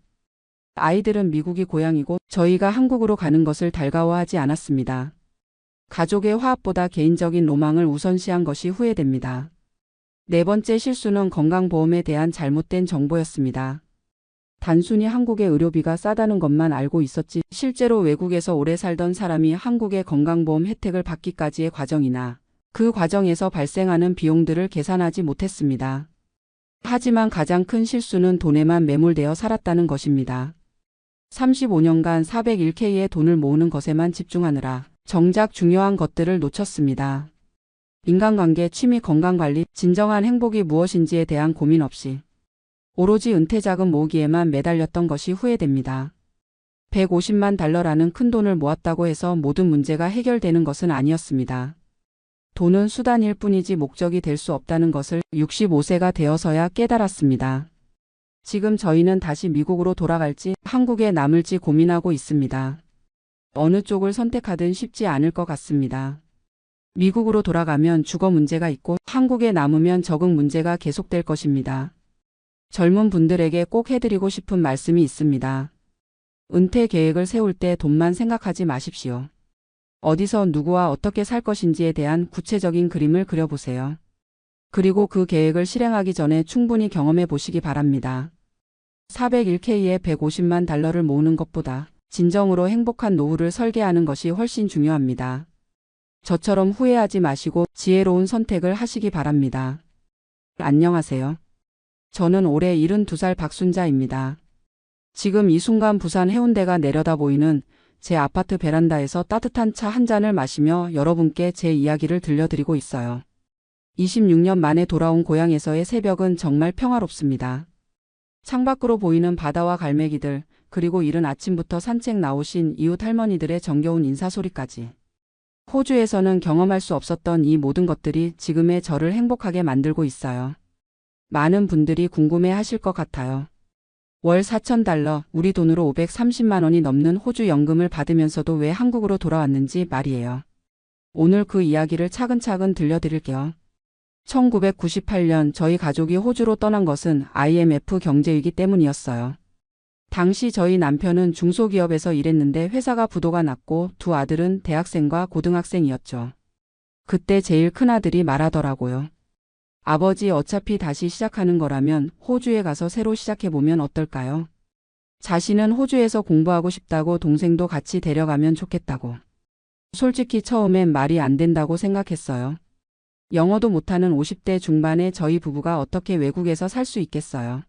아이들은 미국이 고향이고 저희가 한국으로 가는 것을 달가워하지 않았습니다. 가족의 화합보다 개인적인 로망을 우선시한 것이 후회됩니다. 네 번째 실수는 건강보험에 대한 잘못된 정보였습니다. 단순히 한국의 의료비가 싸다는 것만 알고 있었지 실제로 외국에서 오래 살던 사람이 한국의 건강보험 혜택을 받기까지의 과정이나 그 과정에서 발생하는 비용들을 계산하지 못했습니다. 하지만 가장 큰 실수는 돈에만 매몰되어 살았다는 것입니다. 35년간 401k의 돈을 모으는 것에만 집중하느라 정작 중요한 것들을 놓쳤습니다. 인간관계, 취미, 건강관리, 진정한 행복이 무엇인지에 대한 고민 없이 오로지 은퇴자금 모으기에만 매달렸던 것이 후회됩니다. 150만 달러라는 큰 돈을 모았다고 해서 모든 문제가 해결되는 것은 아니었습니다. 돈은 수단일 뿐이지 목적이 될 수 없다는 것을 65세가 되어서야 깨달았습니다. 지금 저희는 다시 미국으로 돌아갈지 한국에 남을지 고민하고 있습니다. 어느 쪽을 선택하든 쉽지 않을 것 같습니다. 미국으로 돌아가면 주거 문제가 있고 한국에 남으면 적응 문제가 계속될 것입니다. 젊은 분들에게 꼭 해드리고 싶은 말씀이 있습니다. 은퇴 계획을 세울 때 돈만 생각하지 마십시오. 어디서 누구와 어떻게 살 것인지에 대한 구체적인 그림을 그려보세요. 그리고 그 계획을 실행하기 전에 충분히 경험해 보시기 바랍니다. 401k에 150만 달러를 모으는 것보다 진정으로 행복한 노후를 설계하는 것이 훨씬 중요합니다. 저처럼 후회하지 마시고 지혜로운 선택을 하시기 바랍니다. 안녕하세요. 저는 올해 72살 박순자입니다. 지금 이 순간 부산 해운대가 내려다 보이는 제 아파트 베란다에서 따뜻한 차 한 잔을 마시며 여러분께 제 이야기를 들려드리고 있어요. 26년 만에 돌아온 고향에서의 새벽은 정말 평화롭습니다. 창밖으로 보이는 바다와 갈매기들, 그리고 이른 아침부터 산책 나오신 이웃 할머니들의 정겨운 인사소리까지. 호주에서는 경험할 수 없었던 이 모든 것들이 지금의 저를 행복하게 만들고 있어요. 많은 분들이 궁금해 하실 것 같아요. 월 4,000달러, 우리 돈으로 530만 원이 넘는 호주 연금을 받으면서도 왜 한국으로 돌아왔는지 말이에요. 오늘 그 이야기를 차근차근 들려드릴게요. 1998년 저희 가족이 호주로 떠난 것은 IMF 경제위기 때문이었어요. 당시 저희 남편은 중소기업에서 일했는데 회사가 부도가 났고 두 아들은 대학생과 고등학생이었죠. 그때 제일 큰아들이 말하더라고요. 아버지, 어차피 다시 시작하는 거라면 호주에 가서 새로 시작해보면 어떨까요? 자신은 호주에서 공부하고 싶다고, 동생도 같이 데려가면 좋겠다고. 솔직히 처음엔 말이 안 된다고 생각했어요. 영어도 못하는 50대 중반의 저희 부부가 어떻게 외국에서 살 수 있겠어요.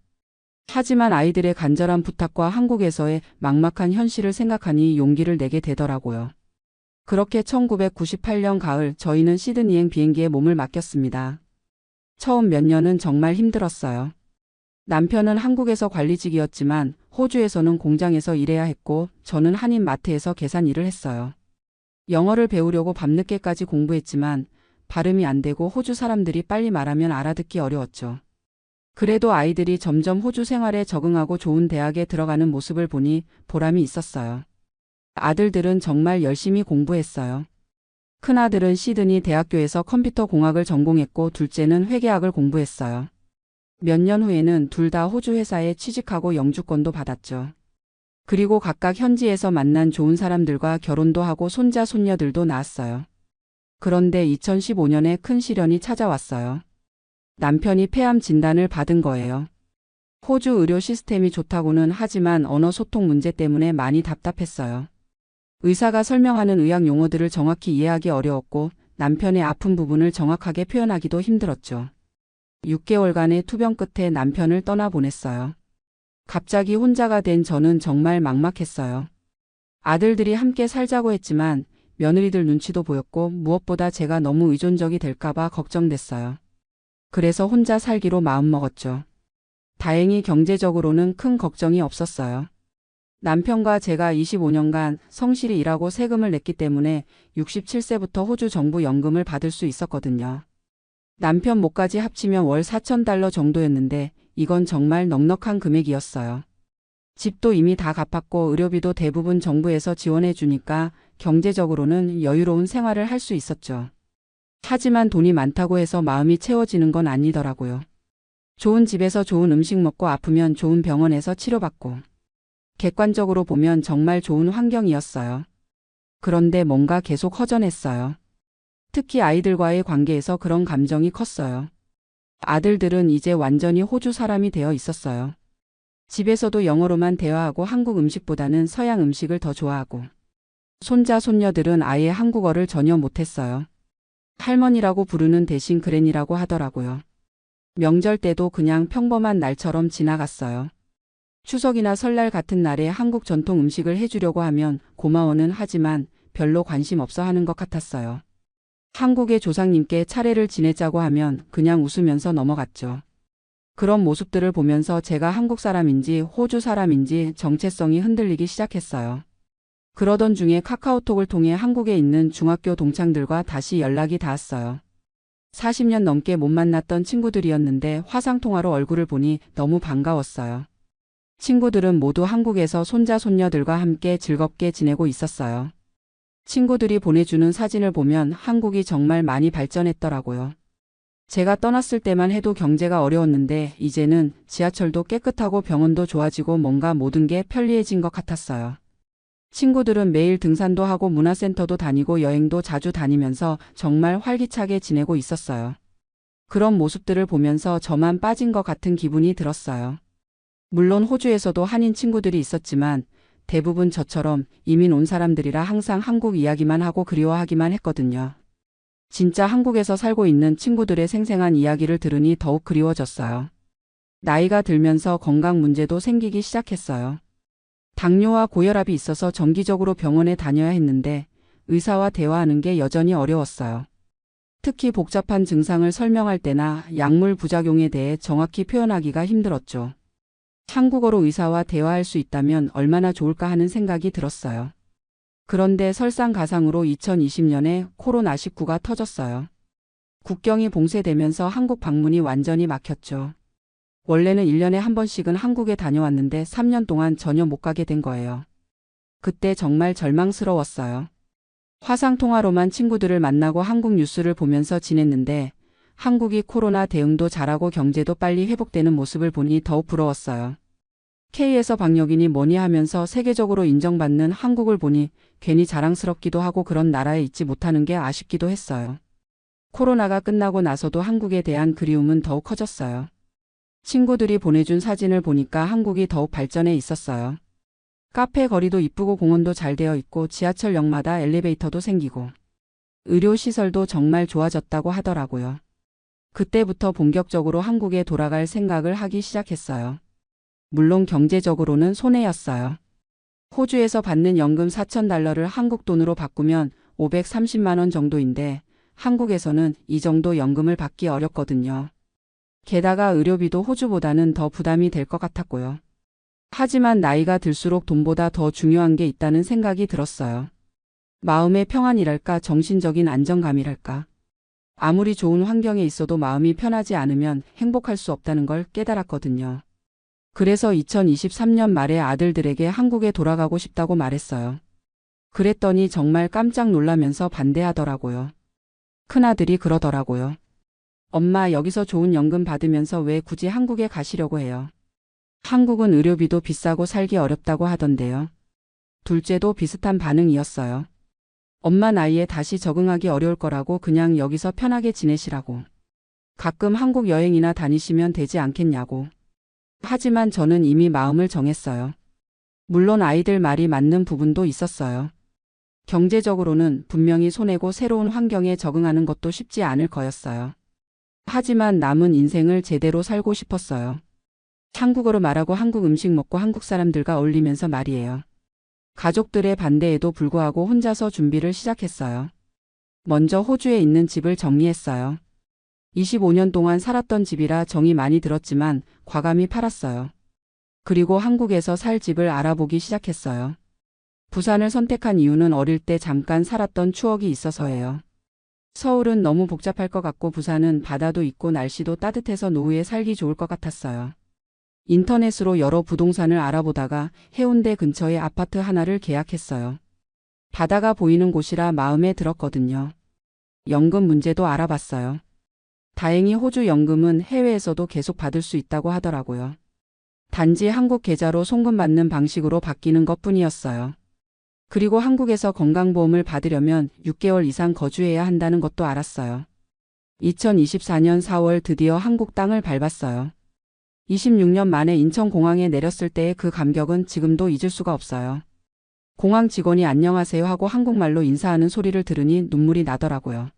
하지만 아이들의 간절한 부탁과 한국에서의 막막한 현실을 생각하니 용기를 내게 되더라고요. 그렇게 1998년 가을 저희는 시드니행 비행기에 몸을 맡겼습니다. 처음 몇 년은 정말 힘들었어요. 남편은 한국에서 관리직이었지만 호주에서는 공장에서 일해야 했고 저는 한인 마트에서 계산 일을 했어요. 영어를 배우려고 밤늦게까지 공부했지만 발음이 안 되고 호주 사람들이 빨리 말하면 알아듣기 어려웠죠. 그래도 아이들이 점점 호주 생활에 적응하고 좋은 대학에 들어가는 모습을 보니 보람이 있었어요. 아들들은 정말 열심히 공부했어요. 큰아들은 시드니 대학교에서 컴퓨터 공학을 전공했고 둘째는 회계학을 공부했어요. 몇 년 후에는 둘 다 호주 회사에 취직하고 영주권도 받았죠. 그리고 각각 현지에서 만난 좋은 사람들과 결혼도 하고 손자 손녀들도 낳았어요. 그런데 2015년에 큰 시련이 찾아왔어요. 남편이 폐암 진단을 받은 거예요. 호주 의료 시스템이 좋다고는 하지만 언어 소통 문제 때문에 많이 답답했어요. 의사가 설명하는 의학 용어들을 정확히 이해하기 어려웠고 남편의 아픈 부분을 정확하게 표현하기도 힘들었죠. 6개월간의 투병 끝에 남편을 떠나보냈어요. 갑자기 혼자가 된 저는 정말 막막했어요. 아들들이 함께 살자고 했지만 며느리들 눈치도 보였고 무엇보다 제가 너무 의존적이 될까봐 걱정됐어요. 그래서 혼자 살기로 마음먹었죠. 다행히 경제적으로는 큰 걱정이 없었어요. 남편과 제가 25년간 성실히 일하고 세금을 냈기 때문에 67세부터 호주 정부 연금을 받을 수 있었거든요. 남편 몫까지 합치면 월 4,000달러 정도였는데 이건 정말 넉넉한 금액이었어요. 집도 이미 다 갚았고 의료비도 대부분 정부에서 지원해 주니까 경제적으로는 여유로운 생활을 할 수 있었죠. 하지만 돈이 많다고 해서 마음이 채워지는 건 아니더라고요. 좋은 집에서 좋은 음식 먹고 아프면 좋은 병원에서 치료받고 객관적으로 보면 정말 좋은 환경이었어요. 그런데 뭔가 계속 허전했어요. 특히 아이들과의 관계에서 그런 감정이 컸어요. 아들들은 이제 완전히 호주 사람이 되어 있었어요. 집에서도 영어로만 대화하고 한국 음식보다는 서양 음식을 더 좋아하고 손자 손녀들은 아예 한국어를 전혀 못했어요. 할머니라고 부르는 대신 그랜이라고 하더라고요. 명절 때도 그냥 평범한 날처럼 지나갔어요. 추석이나 설날 같은 날에 한국 전통 음식을 해주려고 하면 고마워는 하지만 별로 관심 없어 하는 것 같았어요. 한국의 조상님께 차례를 지내자고 하면 그냥 웃으면서 넘어갔죠. 그런 모습들을 보면서 제가 한국 사람인지 호주 사람인지 정체성이 흔들리기 시작했어요. 그러던 중에 카카오톡을 통해 한국에 있는 중학교 동창들과 다시 연락이 닿았어요. 40년 넘게 못 만났던 친구들이었는데 화상통화로 얼굴을 보니 너무 반가웠어요. 친구들은 모두 한국에서 손자 손녀들과 함께 즐겁게 지내고 있었어요. 친구들이 보내주는 사진을 보면 한국이 정말 많이 발전했더라고요. 제가 떠났을 때만 해도 경제가 어려웠는데 이제는 지하철도 깨끗하고 병원도 좋아지고 뭔가 모든 게 편리해진 것 같았어요. 친구들은 매일 등산도 하고 문화센터도 다니고 여행도 자주 다니면서 정말 활기차게 지내고 있었어요. 그런 모습들을 보면서 저만 빠진 것 같은 기분이 들었어요. 물론 호주에서도 한인 친구들이 있었지만 대부분 저처럼 이민 온 사람들이라 항상 한국 이야기만 하고 그리워하기만 했거든요. 진짜 한국에서 살고 있는 친구들의 생생한 이야기를 들으니 더욱 그리워졌어요. 나이가 들면서 건강 문제도 생기기 시작했어요. 당뇨와 고혈압이 있어서 정기적으로 병원에 다녀야 했는데 의사와 대화하는 게 여전히 어려웠어요. 특히 복잡한 증상을 설명할 때나 약물 부작용에 대해 정확히 표현하기가 힘들었죠. 한국어로 의사와 대화할 수 있다면 얼마나 좋을까 하는 생각이 들었어요. 그런데 설상가상으로 2020년에 코로나19가 터졌어요. 국경이 봉쇄되면서 한국 방문이 완전히 막혔죠. 원래는 1년에 한 번씩은 한국에 다녀왔는데 3년 동안 전혀 못 가게 된 거예요. 그때 정말 절망스러웠어요. 화상통화로만 친구들을 만나고 한국 뉴스를 보면서 지냈는데 한국이 코로나 대응도 잘하고 경제도 빨리 회복되는 모습을 보니 더욱 부러웠어요. K에서 방역이니 뭐니 하면서 세계적으로 인정받는 한국을 보니 괜히 자랑스럽기도 하고 그런 나라에 있지 못하는 게 아쉽기도 했어요. 코로나가 끝나고 나서도 한국에 대한 그리움은 더욱 커졌어요. 친구들이 보내준 사진을 보니까 한국이 더욱 발전해 있었어요. 카페 거리도 이쁘고 공원도 잘 되어 있고 지하철역마다 엘리베이터도 생기고 의료시설도 정말 좋아졌다고 하더라고요. 그때부터 본격적으로 한국에 돌아갈 생각을 하기 시작했어요. 물론 경제적으로는 손해였어요. 호주에서 받는 연금 4,000달러를 한국 돈으로 바꾸면 530만 원 정도인데 한국에서는 이 정도 연금을 받기 어렵거든요. 게다가 의료비도 호주보다는 더 부담이 될 것 같았고요. 하지만 나이가 들수록 돈보다 더 중요한 게 있다는 생각이 들었어요. 마음의 평안이랄까 정신적인 안정감이랄까. 아무리 좋은 환경에 있어도 마음이 편하지 않으면 행복할 수 없다는 걸 깨달았거든요. 그래서 2023년 말에 아들들에게 한국에 돌아가고 싶다고 말했어요. 그랬더니 정말 깜짝 놀라면서 반대하더라고요. 큰아들이 그러더라고요. 엄마 여기서 좋은 연금 받으면서 왜 굳이 한국에 가시려고 해요? 한국은 의료비도 비싸고 살기 어렵다고 하던데요. 둘째도 비슷한 반응이었어요. 엄마 나이에 다시 적응하기 어려울 거라고 그냥 여기서 편하게 지내시라고. 가끔 한국 여행이나 다니시면 되지 않겠냐고. 하지만 저는 이미 마음을 정했어요. 물론 아이들 말이 맞는 부분도 있었어요. 경제적으로는 분명히 손해고 새로운 환경에 적응하는 것도 쉽지 않을 거였어요. 하지만 남은 인생을 제대로 살고 싶었어요. 한국어로 말하고 한국 음식 먹고 한국 사람들과 어울리면서 말이에요. 가족들의 반대에도 불구하고 혼자서 준비를 시작했어요. 먼저 호주에 있는 집을 정리했어요. 25년 동안 살았던 집이라 정이 많이 들었지만 과감히 팔았어요. 그리고 한국에서 살 집을 알아보기 시작했어요. 부산을 선택한 이유는 어릴 때 잠깐 살았던 추억이 있어서예요. 서울은 너무 복잡할 것 같고 부산은 바다도 있고 날씨도 따뜻해서 노후에 살기 좋을 것 같았어요. 인터넷으로 여러 부동산을 알아보다가 해운대 근처에 아파트 하나를 계약했어요. 바다가 보이는 곳이라 마음에 들었거든요. 연금 문제도 알아봤어요. 다행히 호주 연금은 해외에서도 계속 받을 수 있다고 하더라고요. 단지 한국 계좌로 송금받는 방식으로 바뀌는 것뿐이었어요. 그리고 한국에서 건강보험을 받으려면 6개월 이상 거주해야 한다는 것도 알았어요. 2024년 4월 드디어 한국 땅을 밟았어요. 26년 만에 인천공항에 내렸을 때의 그 감격은 지금도 잊을 수가 없어요. 공항 직원이 안녕하세요 하고 한국말로 인사하는 소리를 들으니 눈물이 나더라고요.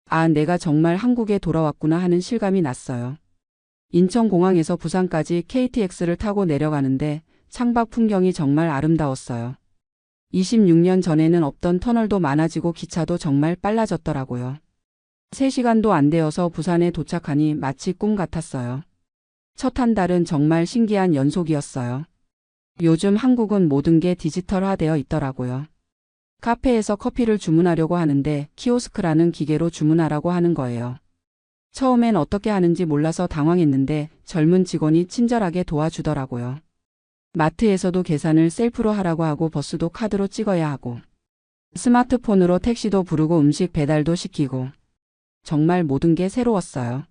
아, 내가 정말 한국에 돌아왔구나 하는 실감이 났어요. 인천공항에서 부산까지 KTX를 타고 내려가는데 창밖 풍경이 정말 아름다웠어요. 26년 전에는 없던 터널도 많아지고 기차도 정말 빨라졌더라고요. 3시간도 안 되어서 부산에 도착하니 마치 꿈 같았어요. 첫 한 달은 정말 신기한 연속이었어요. 요즘 한국은 모든 게 디지털화되어 있더라고요. 카페에서 커피를 주문하려고 하는데 키오스크라는 기계로 주문하라고 하는 거예요. 처음엔 어떻게 하는지 몰라서 당황했는데 젊은 직원이 친절하게 도와주더라고요. 마트에서도 계산을 셀프로 하라고 하고 버스도 카드로 찍어야 하고 스마트폰으로 택시도 부르고 음식 배달도 시키고 정말 모든 게 새로웠어요.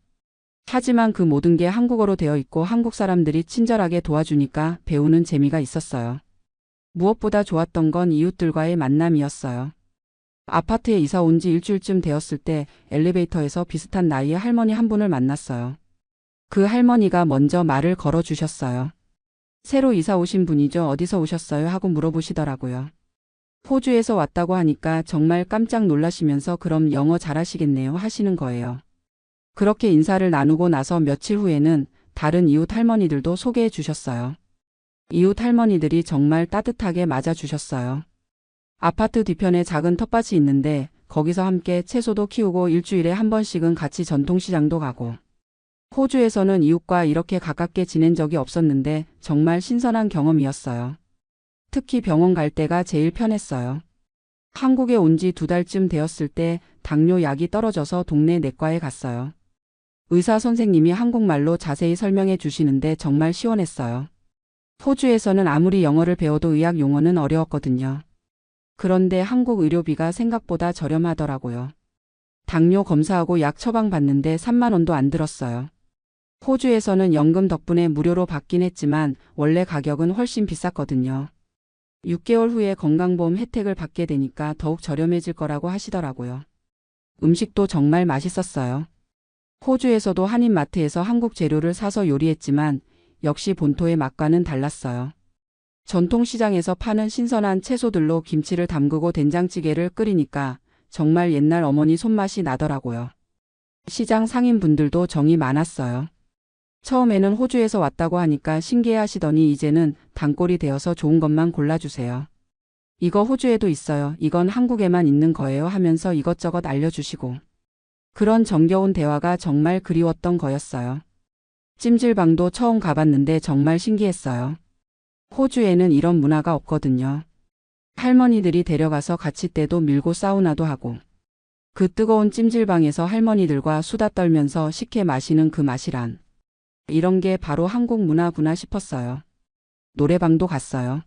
하지만 그 모든 게 한국어로 되어 있고 한국 사람들이 친절하게 도와주니까 배우는 재미가 있었어요. 무엇보다 좋았던 건 이웃들과의 만남이었어요. 아파트에 이사 온 지 일주일쯤 되었을 때 엘리베이터에서 비슷한 나이의 할머니 한 분을 만났어요. 그 할머니가 먼저 말을 걸어주셨어요. 새로 이사 오신 분이죠. 어디서 오셨어요? 하고 물어보시더라고요. 호주에서 왔다고 하니까 정말 깜짝 놀라시면서 그럼 영어 잘하시겠네요 하시는 거예요. 그렇게 인사를 나누고 나서 며칠 후에는 다른 이웃 할머니들도 소개해 주셨어요. 이웃 할머니들이 정말 따뜻하게 맞아주셨어요. 아파트 뒤편에 작은 텃밭이 있는데 거기서 함께 채소도 키우고 일주일에 한 번씩은 같이 전통시장도 가고. 호주에서는 이웃과 이렇게 가깝게 지낸 적이 없었는데 정말 신선한 경험이었어요. 특히 병원 갈 때가 제일 편했어요. 한국에 온 지 2달쯤 되었을 때 당뇨 약이 떨어져서 동네 내과에 갔어요. 의사 선생님이 한국말로 자세히 설명해 주시는데 정말 시원했어요. 호주에서는 아무리 영어를 배워도 의학 용어는 어려웠거든요. 그런데 한국 의료비가 생각보다 저렴하더라고요. 당뇨 검사하고 약 처방 받는데 3만 원도 안 들었어요. 호주에서는 연금 덕분에 무료로 받긴 했지만 원래 가격은 훨씬 비쌌거든요. 6개월 후에 건강보험 혜택을 받게 되니까 더욱 저렴해질 거라고 하시더라고요. 음식도 정말 맛있었어요. 호주에서도 한인마트에서 한국 재료를 사서 요리했지만 역시 본토의 맛과는 달랐어요. 전통시장에서 파는 신선한 채소들로 김치를 담그고 된장찌개를 끓이니까 정말 옛날 어머니 손맛이 나더라고요. 시장 상인분들도 정이 많았어요. 처음에는 호주에서 왔다고 하니까 신기해하시더니 이제는 단골이 되어서 좋은 것만 골라주세요. 이거 호주에도 있어요. 이건 한국에만 있는 거예요 하면서 이것저것 알려주시고. 그런 정겨운 대화가 정말 그리웠던 거였어요. 찜질방도 처음 가봤는데 정말 신기했어요. 호주에는 이런 문화가 없거든요. 할머니들이 데려가서 같이 때도 밀고 사우나도 하고. 그 뜨거운 찜질방에서 할머니들과 수다 떨면서 식혜 마시는 그 맛이란. 이런 게 바로 한국 문화구나 싶었어요. 노래방도 갔어요.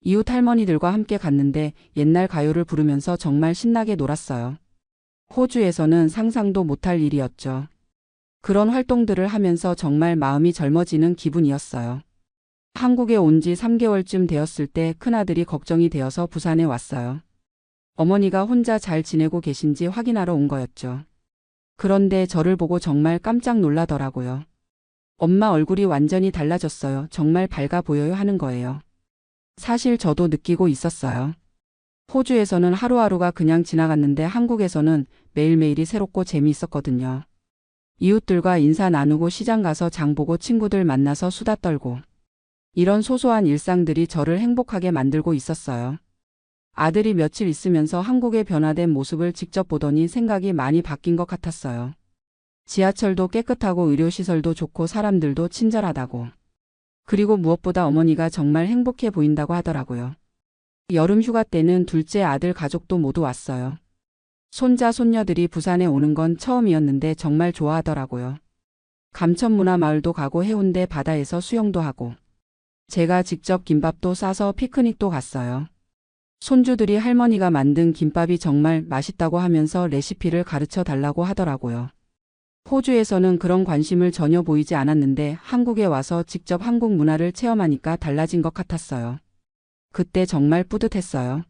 이웃 할머니들과 함께 갔는데 옛날 가요를 부르면서 정말 신나게 놀았어요. 호주에서는 상상도 못할 일이었죠. 그런 활동들을 하면서 정말 마음이 젊어지는 기분이었어요. 한국에 온 지 3개월쯤 되었을 때 큰아들이 걱정이 되어서 부산에 왔어요. 어머니가 혼자 잘 지내고 계신지 확인하러 온 거였죠. 그런데 저를 보고 정말 깜짝 놀라더라고요. 엄마 얼굴이 완전히 달라졌어요. 정말 밝아 보여요 하는 거예요. 사실 저도 느끼고 있었어요. 호주에서는 하루하루가 그냥 지나갔는데 한국에서는 매일매일이 새롭고 재미있었거든요. 이웃들과 인사 나누고 시장 가서 장 보고 친구들 만나서 수다 떨고. 이런 소소한 일상들이 저를 행복하게 만들고 있었어요. 아들이 며칠 있으면서 한국의 변화된 모습을 직접 보더니 생각이 많이 바뀐 것 같았어요. 지하철도 깨끗하고 의료시설도 좋고 사람들도 친절하다고. 그리고 무엇보다 어머니가 정말 행복해 보인다고 하더라고요. 여름 휴가 때는 둘째 아들 가족도 모두 왔어요. 손자 손녀들이 부산에 오는 건 처음이었는데 정말 좋아하더라고요. 감천문화마을도 가고 해운대 바다에서 수영도 하고. 제가 직접 김밥도 싸서 피크닉도 갔어요. 손주들이 할머니가 만든 김밥이 정말 맛있다고 하면서 레시피를 가르쳐 달라고 하더라고요. 호주에서는 그런 관심을 전혀 보이지 않았는데 한국에 와서 직접 한국 문화를 체험하니까 달라진 것 같았어요. 그때 정말 뿌듯했어요.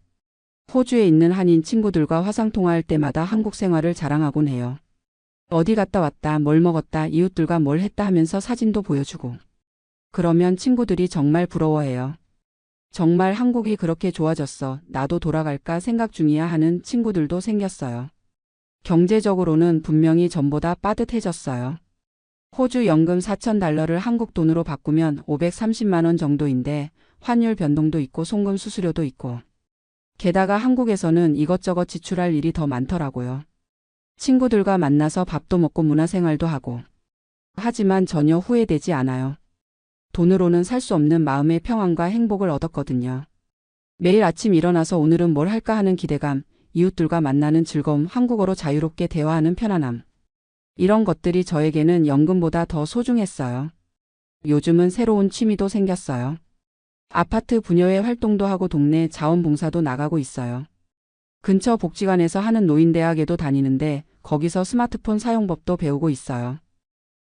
호주에 있는 한인 친구들과 화상통화할 때마다 한국 생활을 자랑하곤 해요. 어디 갔다 왔다, 뭘 먹었다, 이웃들과 뭘 했다 하면서 사진도 보여주고. 그러면 친구들이 정말 부러워해요. 정말 한국이 그렇게 좋아졌어. 나도 돌아갈까 생각 중이야 하는 친구들도 생겼어요. 경제적으로는 분명히 전보다 빠듯해졌어요. 호주 연금 4,000달러를 한국 돈으로 바꾸면 530만 원 정도인데 환율 변동도 있고 송금 수수료도 있고. 게다가 한국에서는 이것저것 지출할 일이 더 많더라고요. 친구들과 만나서 밥도 먹고 문화생활도 하고. 하지만 전혀 후회되지 않아요. 돈으로는 살 수 없는 마음의 평안과 행복을 얻었거든요. 매일 아침 일어나서 오늘은 뭘 할까 하는 기대감, 이웃들과 만나는 즐거움, 한국어로 자유롭게 대화하는 편안함. 이런 것들이 저에게는 연금보다 더 소중했어요. 요즘은 새로운 취미도 생겼어요. 아파트 부녀회 활동도 하고 동네 자원봉사도 나가고 있어요. 근처 복지관에서 하는 노인대학에도 다니는데 거기서 스마트폰 사용법도 배우고 있어요.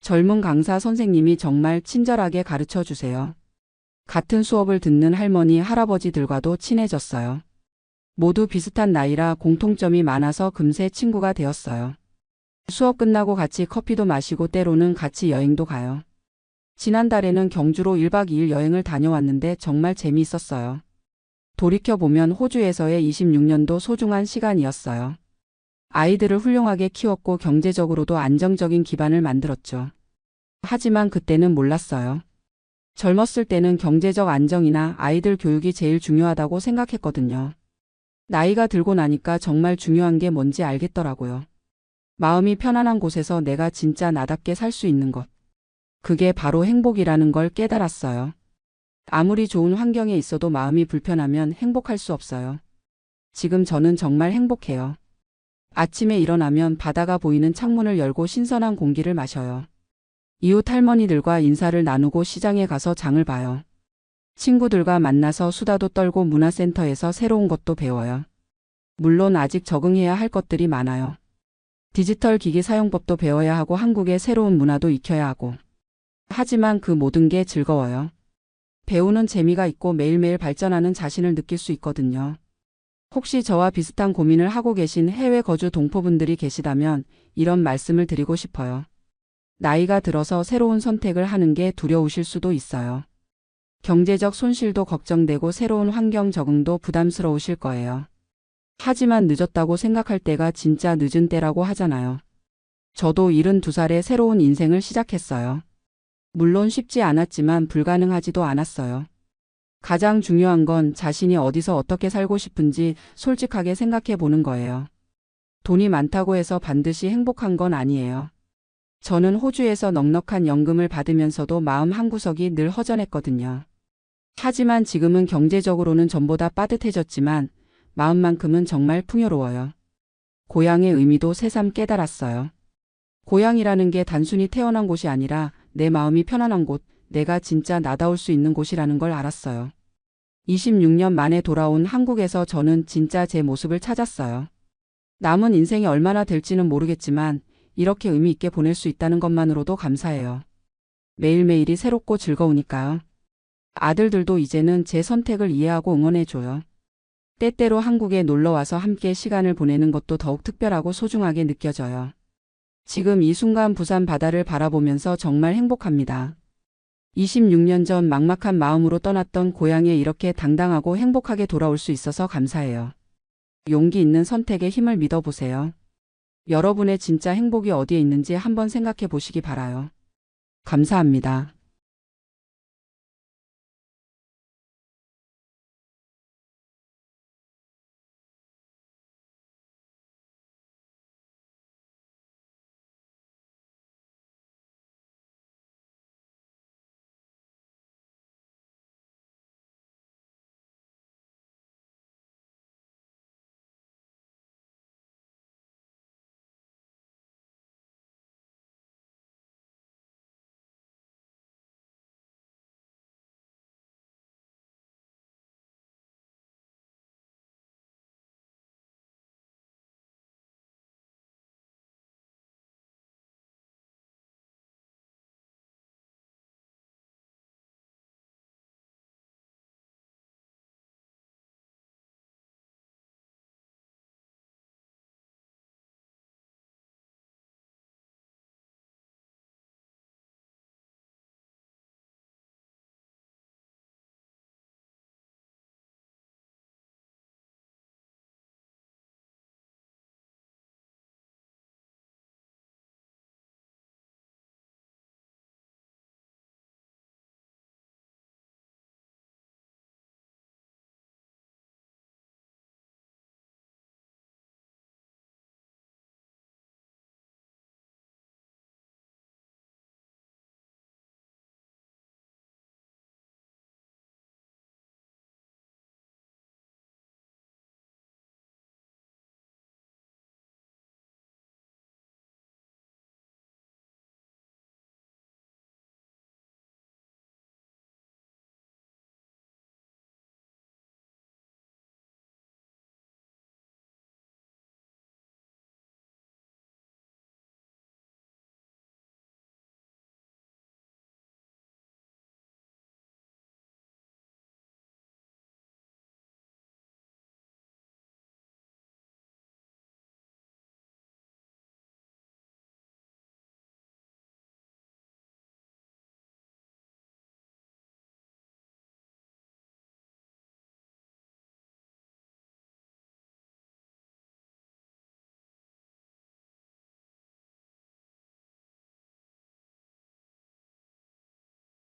젊은 강사 선생님이 정말 친절하게 가르쳐 주세요. 같은 수업을 듣는 할머니, 할아버지들과도 친해졌어요. 모두 비슷한 나이라 공통점이 많아서 금세 친구가 되었어요. 수업 끝나고 같이 커피도 마시고 때로는 같이 여행도 가요. 지난달에는 경주로 1박 2일 여행을 다녀왔는데 정말 재미있었어요. 돌이켜보면 호주에서의 26년도 소중한 시간이었어요. 아이들을 훌륭하게 키웠고 경제적으로도 안정적인 기반을 만들었죠. 하지만 그때는 몰랐어요. 젊었을 때는 경제적 안정이나 아이들 교육이 제일 중요하다고 생각했거든요. 나이가 들고 나니까 정말 중요한 게 뭔지 알겠더라고요. 마음이 편안한 곳에서 내가 진짜 나답게 살 수 있는 것. 그게 바로 행복이라는 걸 깨달았어요. 아무리 좋은 환경에 있어도 마음이 불편하면 행복할 수 없어요. 지금 저는 정말 행복해요. 아침에 일어나면 바다가 보이는 창문을 열고 신선한 공기를 마셔요. 이웃 할머니들과 인사를 나누고 시장에 가서 장을 봐요. 친구들과 만나서 수다도 떨고 문화센터에서 새로운 것도 배워요. 물론 아직 적응해야 할 것들이 많아요. 디지털 기기 사용법도 배워야 하고 한국의 새로운 문화도 익혀야 하고. 하지만 그 모든 게 즐거워요. 배우는 재미가 있고 매일매일 발전하는 자신을 느낄 수 있거든요. 혹시 저와 비슷한 고민을 하고 계신 해외 거주 동포분들이 계시다면 이런 말씀을 드리고 싶어요. 나이가 들어서 새로운 선택을 하는 게 두려우실 수도 있어요. 경제적 손실도 걱정되고 새로운 환경 적응도 부담스러우실 거예요. 하지만 늦었다고 생각할 때가 진짜 늦은 때라고 하잖아요. 저도 72살에 새로운 인생을 시작했어요. 물론 쉽지 않았지만 불가능하지도 않았어요. 가장 중요한 건 자신이 어디서 어떻게 살고 싶은지 솔직하게 생각해 보는 거예요. 돈이 많다고 해서 반드시 행복한 건 아니에요. 저는 호주에서 넉넉한 연금을 받으면서도 마음 한구석이 늘 허전했거든요. 하지만 지금은 경제적으로는 전보다 빠듯해졌지만 마음만큼은 정말 풍요로워요. 고향의 의미도 새삼 깨달았어요. 고향이라는 게 단순히 태어난 곳이 아니라 내 마음이 편안한 곳, 내가 진짜 나다울 수 있는 곳이라는 걸 알았어요. 26년 만에 돌아온 한국에서 저는 진짜 제 모습을 찾았어요. 남은 인생이 얼마나 될지는 모르겠지만 이렇게 의미 있게 보낼 수 있다는 것만으로도 감사해요. 매일매일이 새롭고 즐거우니까요. 아들들도 이제는 제 선택을 이해하고 응원해줘요. 때때로 한국에 놀러와서 함께 시간을 보내는 것도 더욱 특별하고 소중하게 느껴져요. 지금 이 순간 부산 바다를 바라보면서 정말 행복합니다. 26년 전 막막한 마음으로 떠났던 고향에 이렇게 당당하고 행복하게 돌아올 수 있어서 감사해요. 용기 있는 선택에 힘을 믿어보세요. 여러분의 진짜 행복이 어디에 있는지 한번 생각해 보시기 바라요. 감사합니다.